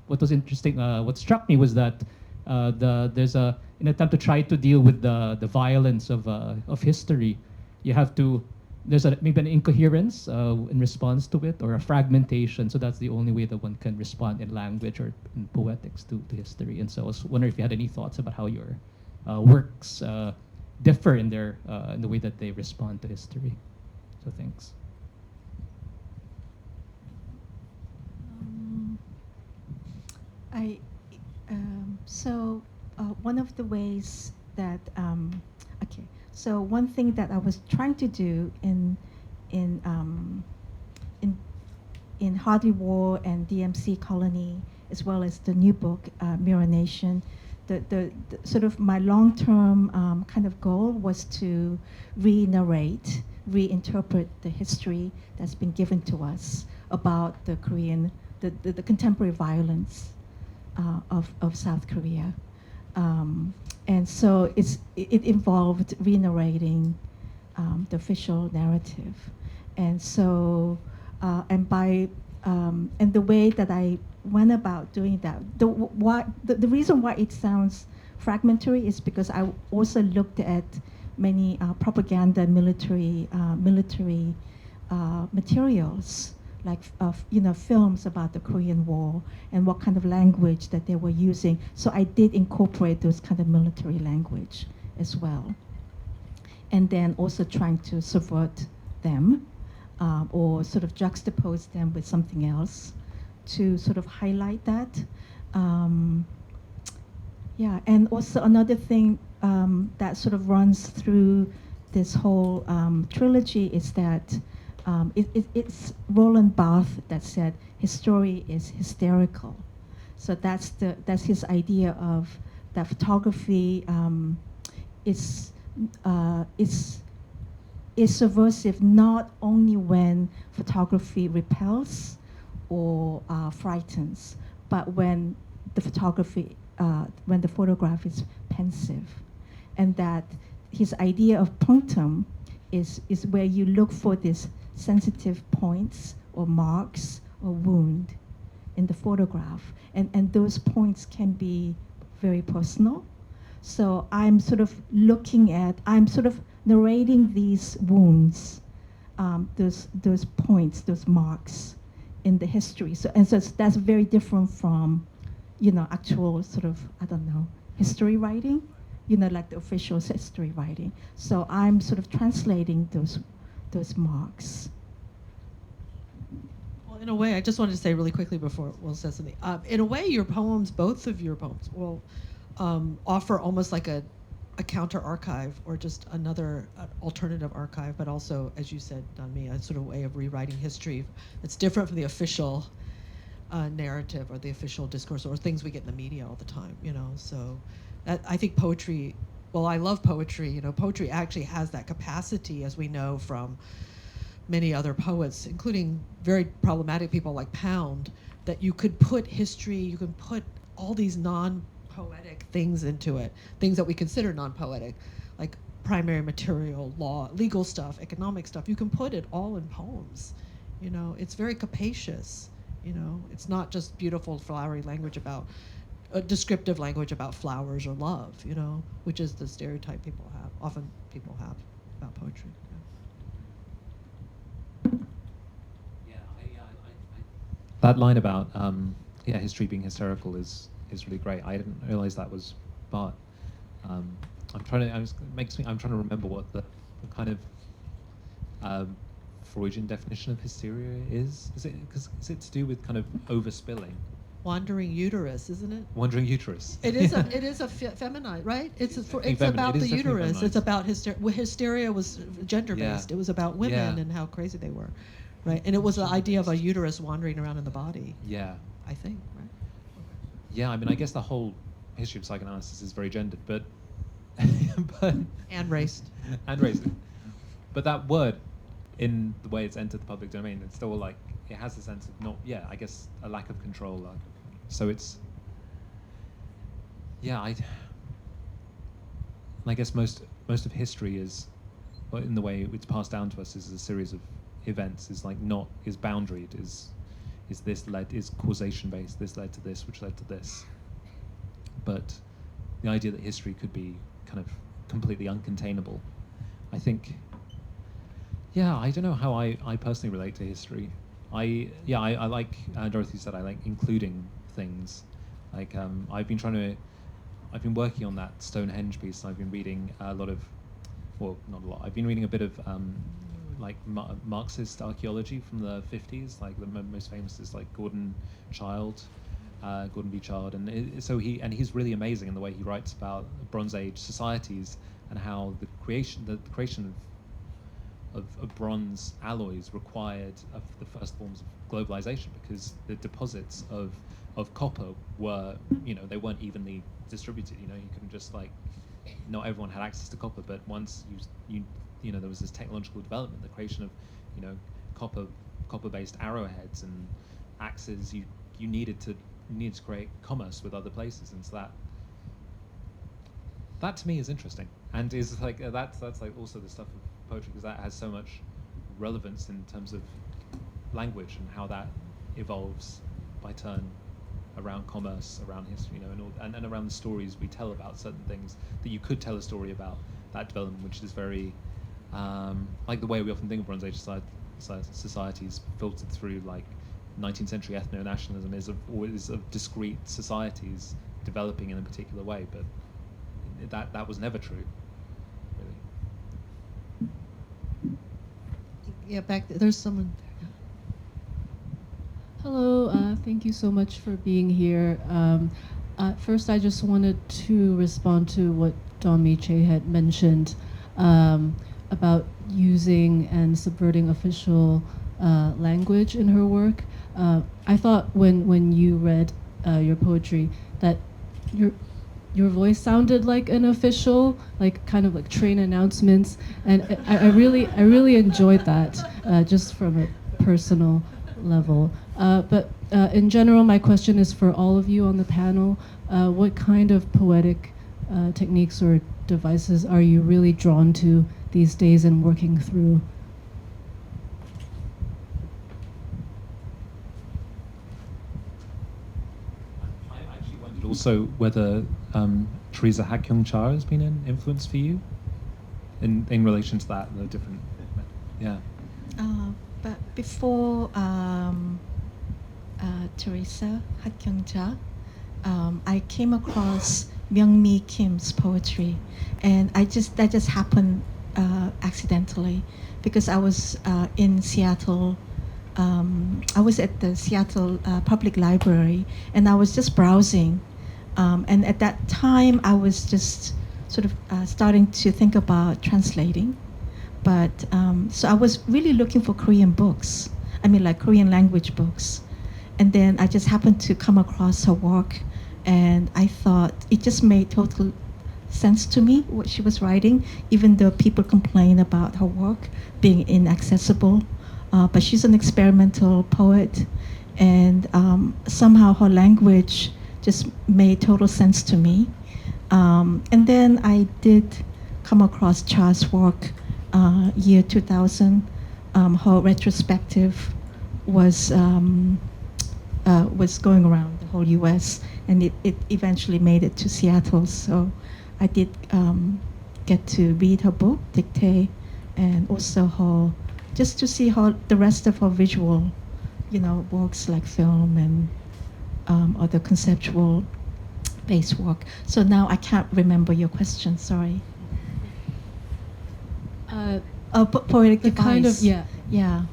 what was interesting, what struck me was that there's an attempt to try to deal with the violence of history. You have to, there's maybe an incoherence in response to it, or a fragmentation. So that's the only way that one can respond in language or in poetics to history. And so I was wondering if you had any thoughts about how your works differ in the way that they respond to history. So thanks. One of the ways that okay. So one thing that I was trying to do in Hardly War and DMC Colony, as well as the new book Mirror Nation, the sort of my long-term kind of goal was to re-narrate, reinterpret the history that's been given to us about the Korean, the contemporary violence of South Korea. And so it involved re-narrating the official narrative. And so, and the way that I went about doing that, the reason why it sounds fragmentary is because I also looked at many propaganda military materials, like films about the Korean War and what kind of language that they were using. So I did incorporate those kind of military language as well. And then also trying to subvert them or sort of juxtapose them with something else to sort of highlight that. Yeah, and also another thing that sort of runs through this whole trilogy is that it's Roland Barthes that said history is hysterical. So that's his idea of that photography is subversive not only when photography repels or frightens, but when the photograph is pensive, and that his idea of punctum is where you look for these sensitive points or marks or wound in the photograph, and those points can be very personal. So I'm sort of narrating these wounds, those points, those marks in the history. So that's very different from, actual sort of, I don't know, history writing, like the official history writing. So I'm sort of translating those marks. Well, in a way, I just wanted to say really quickly before Will says something. In a way, both of your poems will offer almost like a counter archive or just another alternative archive, but also, as you said, Donmi, a sort of way of rewriting history that's different from the official narrative or the official discourse or things we get in the media all the time. So I think poetry. Well, I love poetry. Poetry actually has that capacity, as we know from many other poets, including very problematic people like Pound, that you could put history, you can put all these non-poetic things into it, things that we consider non-poetic, like primary material, law, legal stuff, economic stuff. You can put it all in poems. It's very capacious. It's not just beautiful, flowery language about descriptive language about flowers or love, which is the stereotype often people have about poetry. That line about history being hysterical is really great. I didn't realize that was Bart. I'm trying to remember what the kind of Freudian definition of hysteria is. Is it to do with kind of overspilling? Wandering uterus, isn't it? Wandering uterus. It is a feminine, right? It's Feminine. about It the is definitely uterus. It's feminized. about hysteria. Well, hysteria was gender based. Yeah. It was about women Yeah. and how crazy they were, right? And it was the idea of a uterus wandering around in the body. Yeah. I think, right? Yeah, I mean, I guess the whole history of psychoanalysis is very gendered, but but And raced. and racist. But that word, in the way it's entered the public domain, it's still like it has a sense of not. Yeah, I guess a lack of control. So it's. Yeah, I guess most of history is, well, in the way it's passed down to us, is a series of events. Is like not is boundaried. Is this led, is causation based, this led to this, which led to this. But the idea that history could be kind of completely uncontainable, I think, yeah, I don't know how I personally relate to history. I like, Dorothy said, I like including things. Like, I've been working on that Stonehenge piece, and I've been reading a lot of, well, not a lot, I've been reading a bit of like Marxist archaeology from the 50s, like the most famous is like Gordon V. Child, and he's really amazing in the way he writes about Bronze Age societies and how the creation of bronze alloys required of the first forms of globalization, because the deposits of copper were, they weren't evenly distributed. You couldn't just like, not everyone had access to copper, but once there was this technological development, the creation of, copper-based arrowheads and axes. You needed to create commerce with other places, and so that to me is interesting, and is like that's like also the stuff of poetry, because that has so much relevance in terms of language and how that evolves by turn around commerce, around history, and around the stories we tell about certain things that you could tell a story about that development, which is very like the way we often think of Bronze Age societies filtered through like 19th century ethno-nationalism is of discrete societies developing in a particular way, but that was never true, really. Yeah, back there's someone. Hello, thank you so much for being here. First, I just wanted to respond to what Domi Che had mentioned about using and subverting official language in her work. I thought when you read your poetry that your voice sounded like an official, like kind of like train announcements, and I really enjoyed that just from a personal level. But in general, my question is for all of you on the panel. What kind of poetic techniques or devices are you really drawn to these days and working through? I actually wondered also whether Teresa Hakyung Cha has been an influence for you in relation to that, the different, yeah. But before Teresa Hakyung-ja, I came across Myung-mi Kim's poetry, and that just happened accidentally, because I was in Seattle. I was at the Seattle Public Library, and I was just browsing. And at that time, I was just sort of starting to think about translating. But so I was really looking for Korean books. I mean, like Korean language books. And then I just happened to come across her work, and I thought it just made total sense to me, what she was writing, even though people complain about her work being inaccessible. But she's an experimental poet, and somehow her language just made total sense to me. And then I did come across Cha's work, year 2000. Her retrospective was going around the whole U.S., and it eventually made it to Seattle. So I did get to read her book, Dictée, and also her, just to see how the rest of her visual, works like film and other conceptual based work. So now I can't remember your question, sorry. Poetic the device. kind of, yeah. Yeah.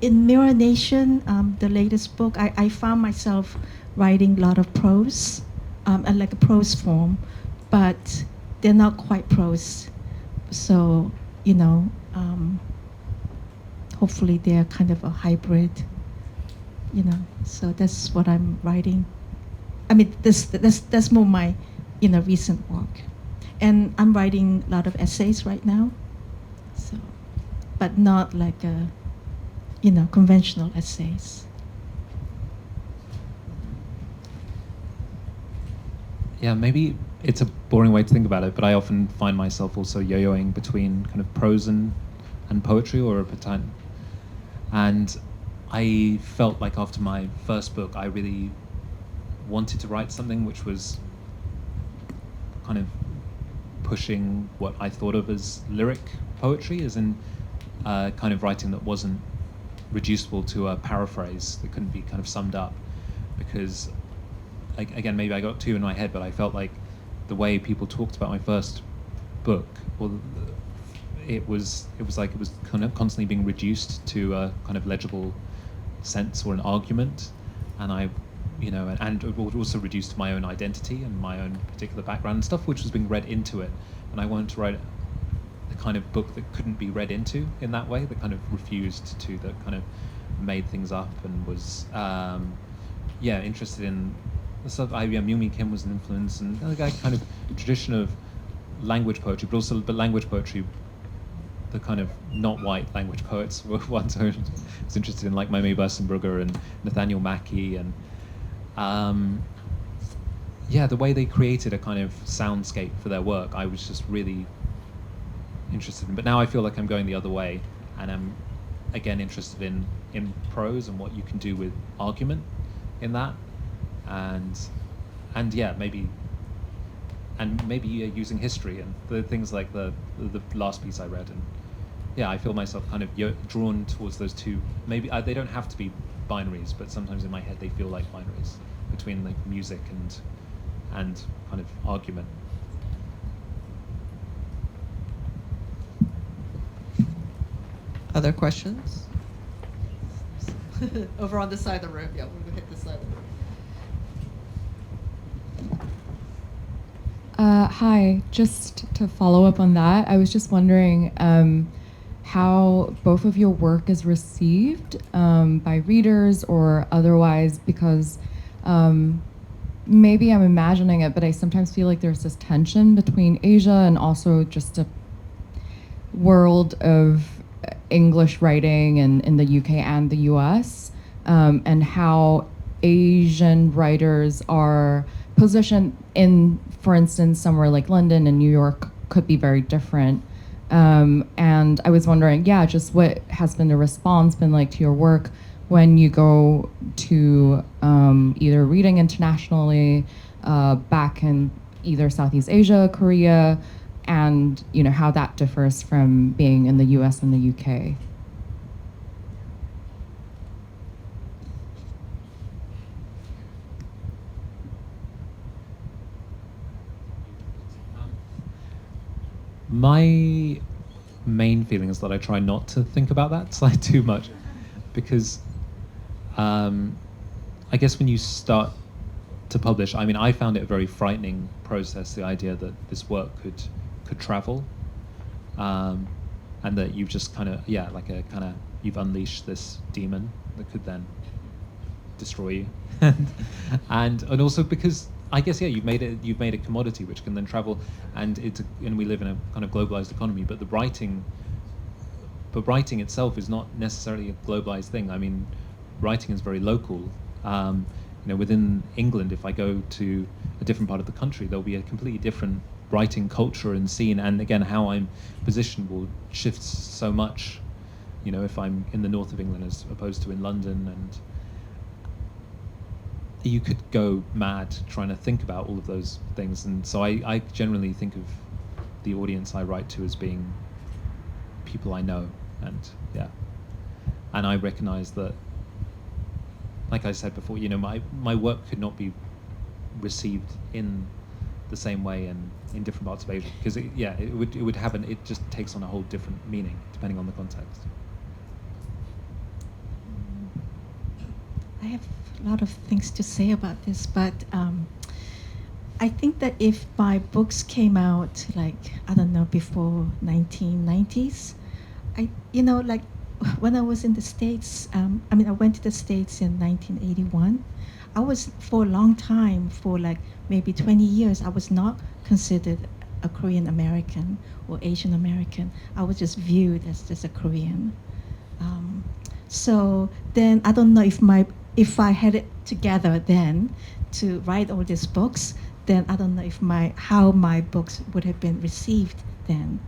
in Mirror Nation, the latest book, I found myself writing a lot of prose, and like a prose form, but they're not quite prose. So, you know, hopefully they're kind of a hybrid, you know. So that's what I'm writing. I mean, that's more my, you know, recent work. And I'm writing a lot of essays right now. So, but not like a, you know, conventional essays. Yeah, maybe it's a boring way to think about it, but I often find myself also yo-yoing between kind of prose and poetry, or a time. And I felt like after my first book, I really wanted to write something which was kind of pushing what I thought of as lyric poetry, as in kind of writing that wasn't reducible to a paraphrase that couldn't be kind of summed up, because again, maybe I got too in my head, but I felt like the way people talked about my first book, well, it was like it was kind of constantly being reduced to a kind of legible sense or an argument, and I, you know, and also reduced to my own identity and my own particular background and stuff, which was being read into it, and I wanted to write the kind of book that couldn't be read into in that way, that kind of refused to, that kind of made things up and was, interested in the stuff. Myung-Mi Kim was an influence, and the kind of tradition of language poetry, but language poetry, the kind of not white language poets were ones I was interested in, like Maimé Bursenbrugger and Nathaniel Mackey, and the way they created a kind of soundscape for their work, I was just really interested in. But now I feel like I'm going the other way, and I'm again interested in prose and what you can do with argument in that, and maybe using history and the things like the last piece I read, and I feel myself kind of drawn towards those two. Maybe they don't have to be binaries, but sometimes in my head they feel like binaries between like music and kind of argument. Other questions? Over on this side of the room. Yeah, we're gonna hit this side of the room. Hi, just to follow up on that, I was just wondering how both of your work is received by readers or otherwise, because maybe I'm imagining it, but I sometimes feel like there's this tension between Asia and also just a world of English writing in the UK and the US, and how Asian writers are positioned in, for instance, somewhere like London and New York could be very different. And I was wondering, just what has been the response been like to your work when you go to either reading internationally, back in either Southeast Asia, Korea, and how that differs from being in the US and the UK. My main feeling is that I try not to think about that side too much, because I guess when you start to publish, I mean, I found it a very frightening process, the idea that this work could travel, and that you've just kind of you've unleashed this demon that could then destroy you, and also because I guess you've made a commodity which can then travel, and we live in a kind of globalized economy. But writing itself is not necessarily a globalized thing. I mean, writing is very local. Within England, if I go to a different part of the country, there'll be a completely different writing culture and scene. And again, how I'm positioned will shift so much. If I'm in the north of England as opposed to in London, and you could go mad trying to think about all of those things. And so I generally think of the audience I write to as being people I know, and I recognize that, like I said before, my work could not be received in the same way in different parts of Asia, because it just takes on a whole different meaning depending on the context. I have a lot of things to say about this, but I think that if my books came out like, I don't know, before 1990s, like when I was in the States, I went to the States in 1981. I was, for a long time, for like maybe 20 years, I was not considered a Korean American or Asian American. I was just viewed as just a Korean. So then I don't know if I had it together then to write all these books, then I don't know if how my books would have been received then.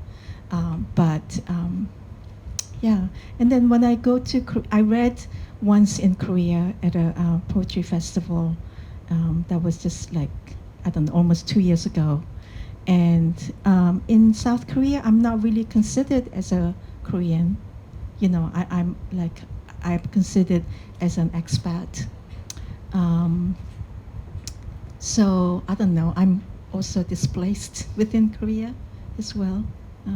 Yeah, and then when I go to, I read once in Korea at a poetry festival that was just like, I don't know, almost 2 years ago. And in South Korea, I'm not really considered as a Korean. I'm considered as an expat. So I don't know, I'm also displaced within Korea as well. Do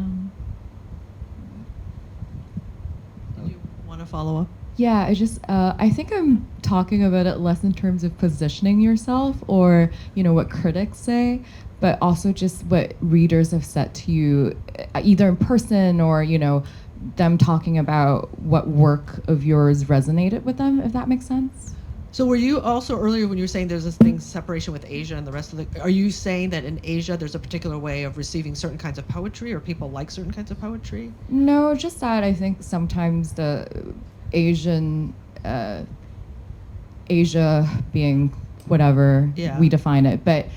you want to follow up? Yeah, I think I'm talking about it less in terms of positioning yourself or, what critics say, but also just what readers have said to you, either in person or, them talking about what work of yours resonated with them, if that makes sense. So were you also earlier when you were saying there's this thing separation with Asia and the rest of the, are you saying that in Asia there's a particular way of receiving certain kinds of poetry or people like certain kinds of poetry? No, just that I think sometimes the Asia being whatever we define it, but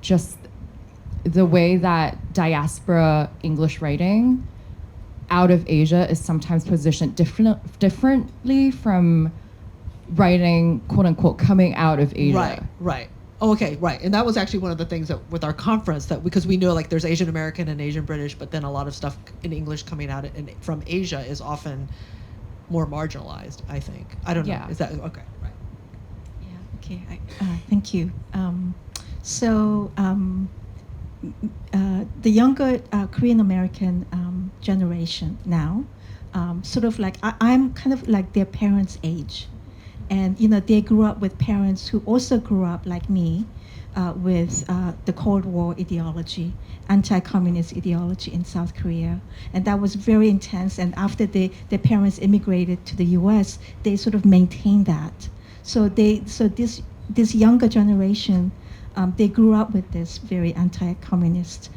just the way that diaspora English writing out of Asia is sometimes positioned differently from writing, quote unquote, coming out of Asia. Right. Oh, okay, right. And that was actually one of the things that with our conference, that because we know like there's Asian American and Asian British, but then a lot of stuff in English coming out from Asia is often more marginalized, I think. I don't know. Yeah. Is that okay? Right. Yeah. Okay. Thank you. The younger Korean American generation now, sort of like I'm kind of like their parents' age, and they grew up with parents who also grew up like me, with the Cold War ideology, anti-communist ideology in South Korea, and that was very intense. And after their parents immigrated to the U.S., they sort of maintained that. So this younger generation, they grew up with this very anti-communist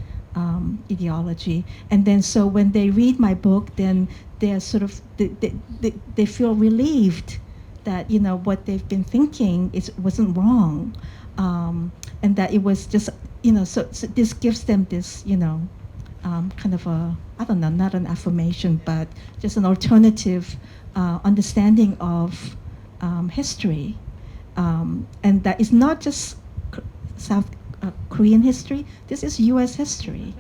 ideology, and then so when they read my book, then they're sort of they feel relieved that what they've been thinking wasn't wrong, and that it was just so this gives them this kind of a, I don't know, not an affirmation but just an alternative understanding of history, and that is not just South Korean history. This is U.S. history.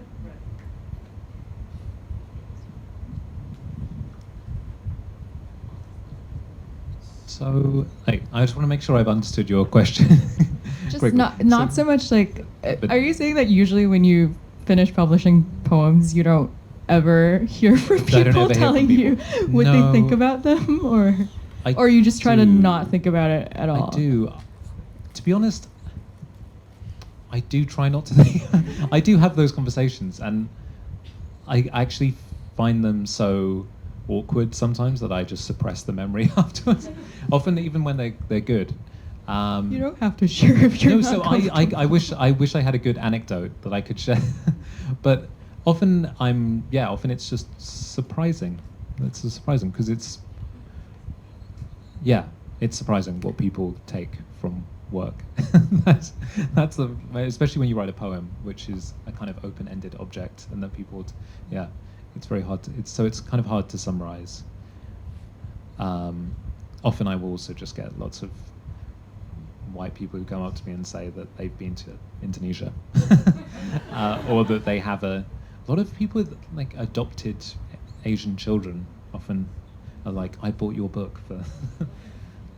So, I just want to make sure I've understood your question. Just Quickly. not so much like. Are you saying that usually when you finish publishing poems, you don't ever hear from people telling you what they think about them, or you just try to not think about it at all? I do. To be honest, I do try not to think. I do have those conversations, and I actually find them so awkward sometimes that I just suppress the memory afterwards. Often, even when they're good. You don't have to share if you're not comfortable. I wish I had a good anecdote that I could share, but often it's just surprising. It's surprising because it's surprising what people take from work. that's especially when you write a poem, which is a kind of open-ended object, and that people, it's very hard. It's kind of hard to summarize. Often I will also just get lots of white people who come up to me and say that they've been to Indonesia, or that they have a lot of people with like adopted Asian children often are like, I bought your book for,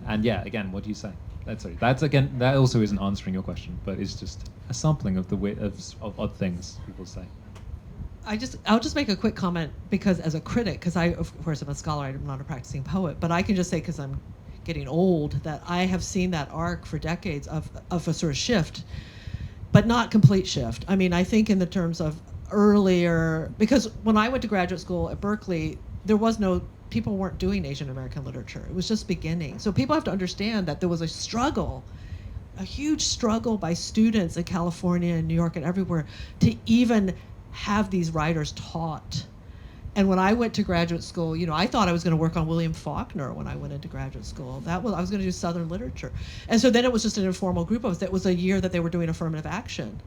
and again, what do you say? That also isn't answering your question, but it's just a sampling of of odd things people say. I'll just make a quick comment because as a critic, because I of course am a scholar, I'm not a practicing poet, but I can just say because I'm getting old, that I have seen that arc for decades of a sort of shift, but not complete shift. I mean, I think in the terms of earlier, because when I went to graduate school at Berkeley, there was no, people weren't doing Asian American literature. It was just beginning. So people have to understand that there was a struggle, a huge struggle by students in California and New York and everywhere to even have these writers taught. And when I went to graduate school, you know, I thought I was going to work on William Faulkner when I went into graduate school. I was going to do Southern literature. And so then it was just an informal group of us. That was a year that they were doing affirmative action.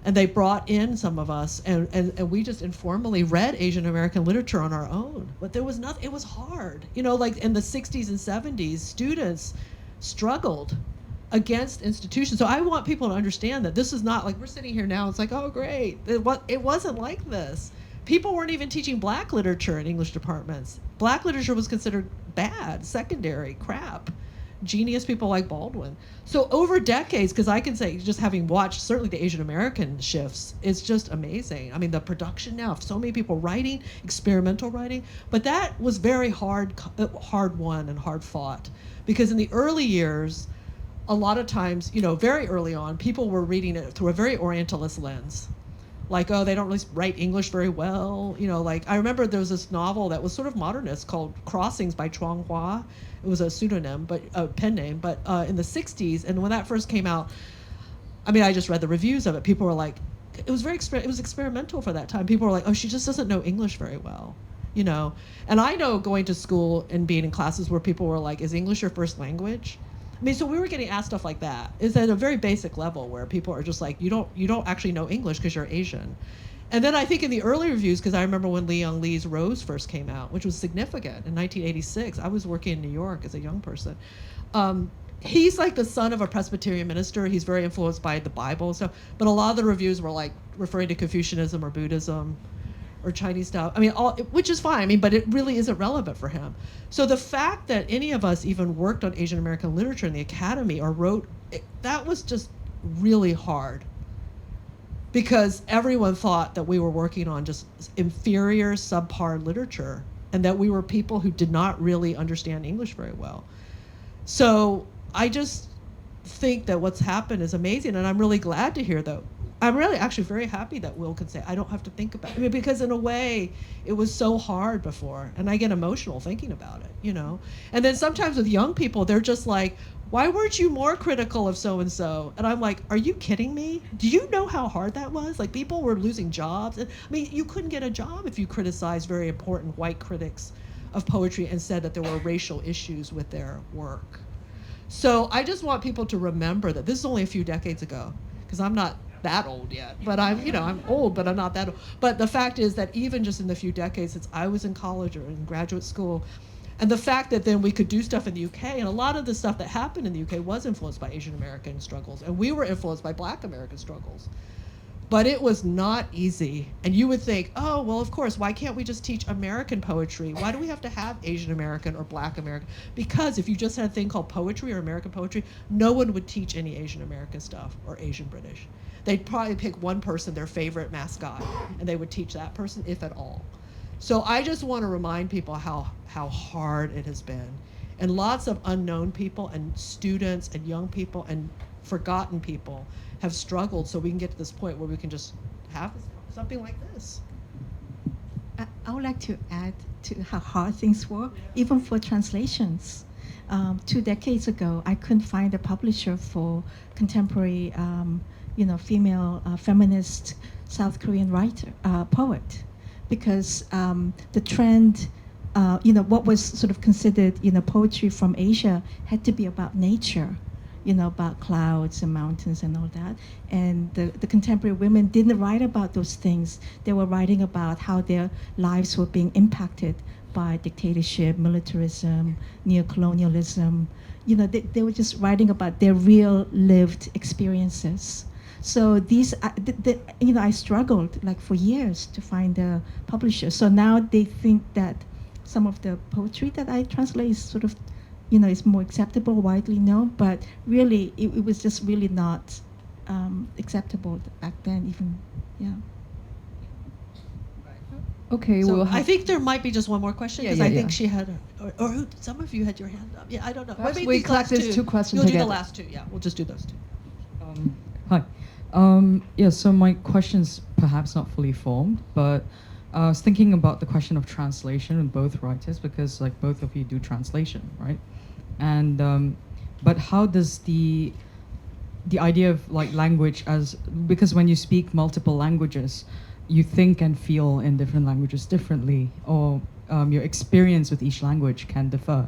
And they brought in some of us, and we just informally read Asian American literature on our own. But there was nothing, it was hard. You know, like in the 60s and 70s, students struggled against institutions. So I want people to understand that this is not like we're sitting here now, it's like, oh, great. It wasn't like this. People weren't even teaching black literature in English departments. Black literature was considered bad, secondary, crap. Genius people like Baldwin. So over decades, because I can say, just having watched certainly the Asian American shifts, it's just amazing. I mean, the production now of so many people writing, experimental writing, but that was very hard won and hard fought. Because in the early years, a lot of times, you know, very early on, people were reading it through a very Orientalist lens. Like, oh, they don't really write English very well. You know, like, I remember there was this novel that was sort of modernist called Crossings by Chuang Hua. It was a pseudonym, but a pen name, but in the 60s. And when that first came out, I mean, I just read the reviews of it. People were like, it was it was experimental for that time. People were like, oh, she just doesn't know English very well, you know? And I know going to school and being in classes where people were like, is English your first language? I mean, so we were getting asked stuff like that. It's at a very basic level where people are just like, you don't actually know English because you're Asian. And then I think in the early reviews, because I remember when Lee Young Lee's Rose first came out, which was significant in 1986. I was working in New York as a young person. He's like the son of a Presbyterian minister. He's very influenced by the Bible. So, but a lot of the reviews were like referring to Confucianism or Buddhism or Chinese stuff. I mean, which is fine. I mean, but it really isn't relevant for him. So the fact that any of us even worked on Asian American literature in the academy or wrote, that was just really hard. Because everyone thought that we were working on just inferior, subpar literature, and that we were people who did not really understand English very well. So I just think that what's happened is amazing, and I'm really glad to hear that. I'm really actually very happy that Will can say, I don't have to think about it. I mean, because in a way, it was so hard before, and I get emotional thinking about it, you know? And then sometimes with young people, they're just like, why weren't you more critical of so-and-so? And I'm like, are you kidding me? Do you know how hard that was? Like, people were losing jobs. I mean, you couldn't get a job if you criticized very important white critics of poetry and said that there were racial issues with their work. So I just want people to remember that this is only a few decades ago, because I'm not that old yet, but I'm old, but I'm not that old. But the fact is that even just in the few decades since I was in college or in graduate school, and the fact that then we could do stuff in the UK, and a lot of the stuff that happened in the UK was influenced by Asian American struggles, and we were influenced by Black American struggles. But it was not easy. And you would think, oh, well, of course, why can't we just teach American poetry? Why do we have to have Asian American or Black American? Because if you just had a thing called poetry or American poetry, no one would teach any Asian American stuff or Asian British. They'd probably pick one person, their favorite mascot, and they would teach that person, if at all. So I just want to remind people how hard it has been. And lots of unknown people and students and young people and forgotten people have struggled, so we can get to this point where we can just have something like this. I would like to add to how hard things were, even for translations. 2 decades ago, I couldn't find a publisher for contemporary, female feminist South Korean writer, poet, because the trend, what was sort of considered, poetry from Asia had to be about nature, about clouds and mountains and all that. And the contemporary women didn't write about those things. They were writing about how their lives were being impacted by dictatorship, militarism, neocolonialism. They were just writing about their real lived experiences. So these, I struggled like for years to find a publisher. So now they think that some of the poetry that I translate is sort of, is more acceptable, widely known, but really it was just really not acceptable back then even, yeah. Okay, So we'll I have, think there might be just one more question Yeah, because yeah, I think yeah. she had, or who, some of you had your hand up. Yeah, I don't know. Perhaps Maybe we these last collect these two questions You'll do together. the last two. Yeah, we'll just do those two. Hi. Yeah, so my question's perhaps not fully formed, but I was thinking about the question of translation with both writers because, like, both of you do translation, right? And but how does the idea of like language as, because when you speak multiple languages, you think and feel in different languages differently, or your experience with each language can differ.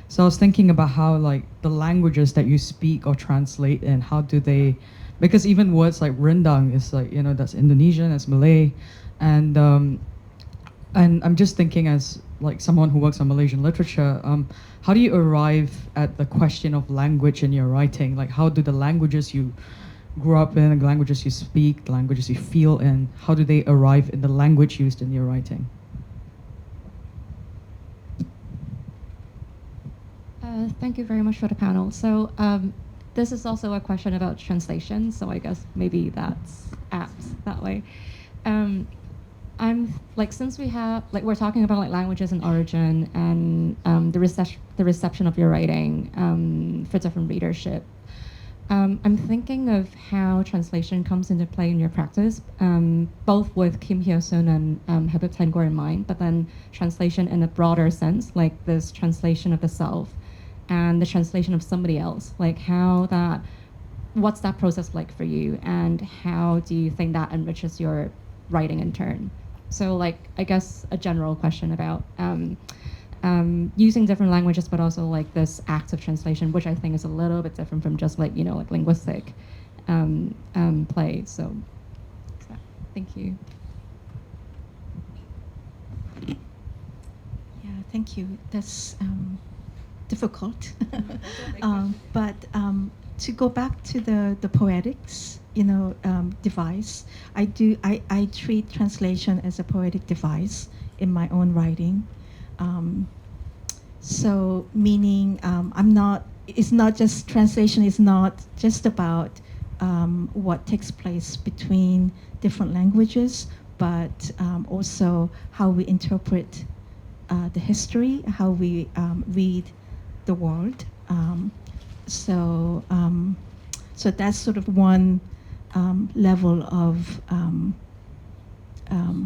So I was thinking about how like the languages that you speak or translate in, how do they, because even words like rendang is like, you know, that's Indonesian, that's Malay, and I'm just thinking as like someone who works on Malaysian literature, how do you arrive at the question of language in your writing? Like how do the languages you grew up in, the languages you speak, the languages you feel in, how do they arrive in the language used in your writing? Thank you very much for the panel. So this is also a question about translation, so I guess maybe that's apt that way. I'm like, since we have like we're talking about like languages and origin and the reception of your writing for different readership. I'm thinking of how translation comes into play in your practice, both with Kim Hyo-sun and Habib Thankor in mind, but then translation in a broader sense, like this translation of the self and the translation of somebody else, like what's that process like for you, and how do you think that enriches your writing in turn? So like, I guess a general question about using different languages, but also like this act of translation, which I think is a little bit different from just like, you know, like linguistic play. So thank you. Yeah, thank you. That's difficult. But to go back to the poetics, you know, device, I treat translation as a poetic device in my own writing. So meaning it's not just, translation is not just about what takes place between different languages, but also how we interpret the history, how we read the world. So that's sort of one level of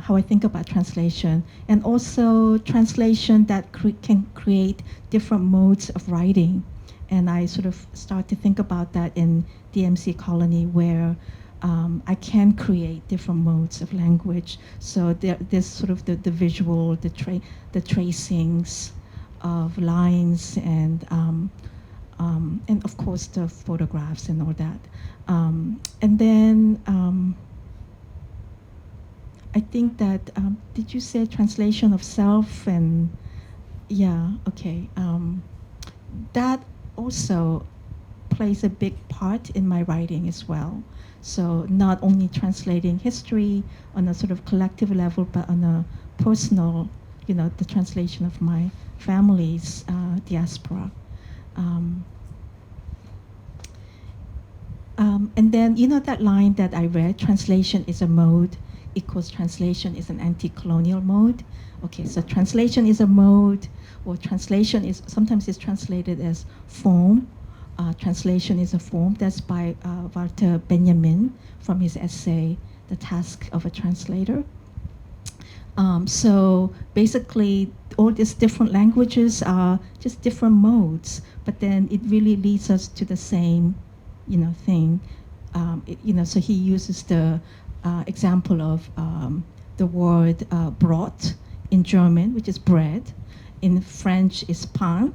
how I think about translation, and also translation that can create different modes of writing. And I sort of start to think about that in DMC Colony, where I can create different modes of language. So there's sort of the visual, the tracings of lines, and of course the photographs and all that. And then I think that, did you say translation of self? And yeah, okay. That also plays a big part in my writing as well. So not only translating history on a sort of collective level, but on a personal, you know, the translation of my family's diaspora. And then, you know, that line that I read, translation is a mode equals translation is an anti-colonial mode. Okay, so translation is a mode, or translation is sometimes is translated as form. Translation is a form. That's by Walter Benjamin from his essay, The Task of a Translator. So basically, all these different languages are just different modes, but then it really leads us to the same, you know, thing. You know, so he uses the example of the word Brot in German, which is bread. In French is pain.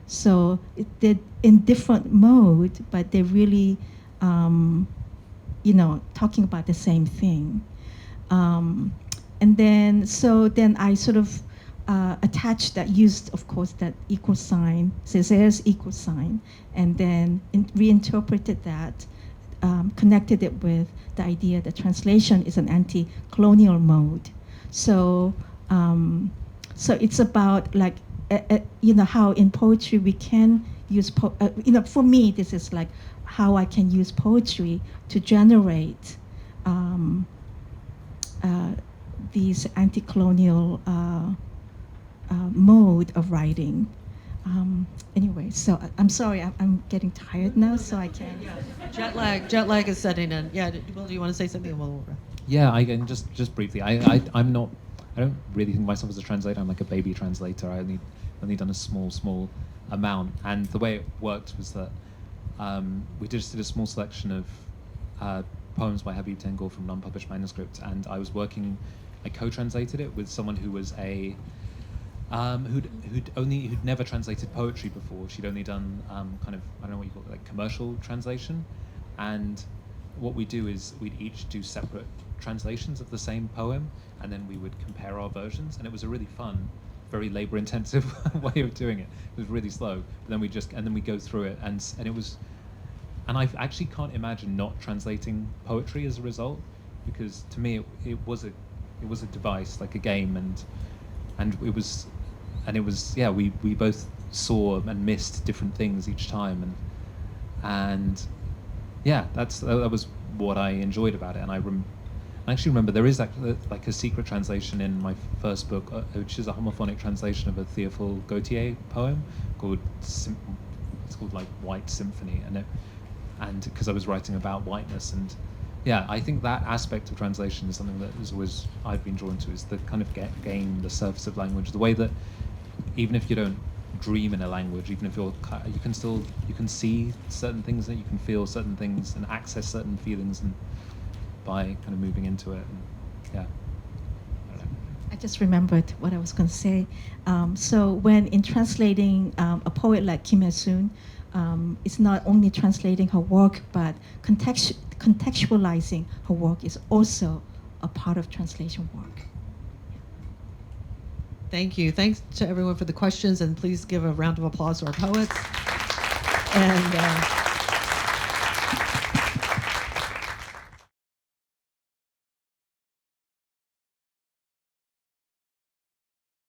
So they're in different mode, but they're really, you know, talking about the same thing. And then, so then I sort of attached that, used, of course, that equal sign, Césaire's equal sign, and then reinterpreted that, connected it with the idea that translation is an anti-colonial mode. So, so it's about like, you know, how in poetry we can use, you know, for me, this is like how I can use poetry to generate these anti-colonial mode of writing. Anyway, so I'm sorry, I'm getting tired now, so I can't. Jet lag is setting in. Yeah, Will, do you want to say something? Yeah, I can just briefly. I don't really think of myself as a translator. I'm like a baby translator. I only done a small amount. And the way it worked was that we just did a small selection of poems by Habib Tengor from non-published manuscripts, and I co-translated it with someone who was who'd never translated poetry before. She'd only done kind of, I don't know what you call it, like commercial translation. And what we do is we'd each do separate translations of the same poem, and then we would compare our versions. And it was a really fun, very labor-intensive way of doing it. It was really slow. But then we go through it, and it was. And I actually can't imagine not translating poetry as a result, because to me it was a device, like a game, and it was we both saw and missed different things each time, and yeah, that was what I enjoyed about it. And I actually remember there is like a secret translation in my first book, which is a homophonic translation of a Théophile Gautier poem called it's called like White Symphony, and because I was writing about whiteness. And yeah, I think that aspect of translation is something that is always I've been drawn to, is the kind of gain the surface of language, the way that even if you don't dream in a language, even if you can see certain things, that you can feel certain things and access certain feelings, and by kind of moving into it. And yeah, I don't know. I just remembered what I was going to say. So when in translating a poet like Kim Il-sung, it's not only translating her work, but contextualizing her work is also a part of translation work. Thank you. Thanks to everyone for the questions, and please give a round of applause to our poets. And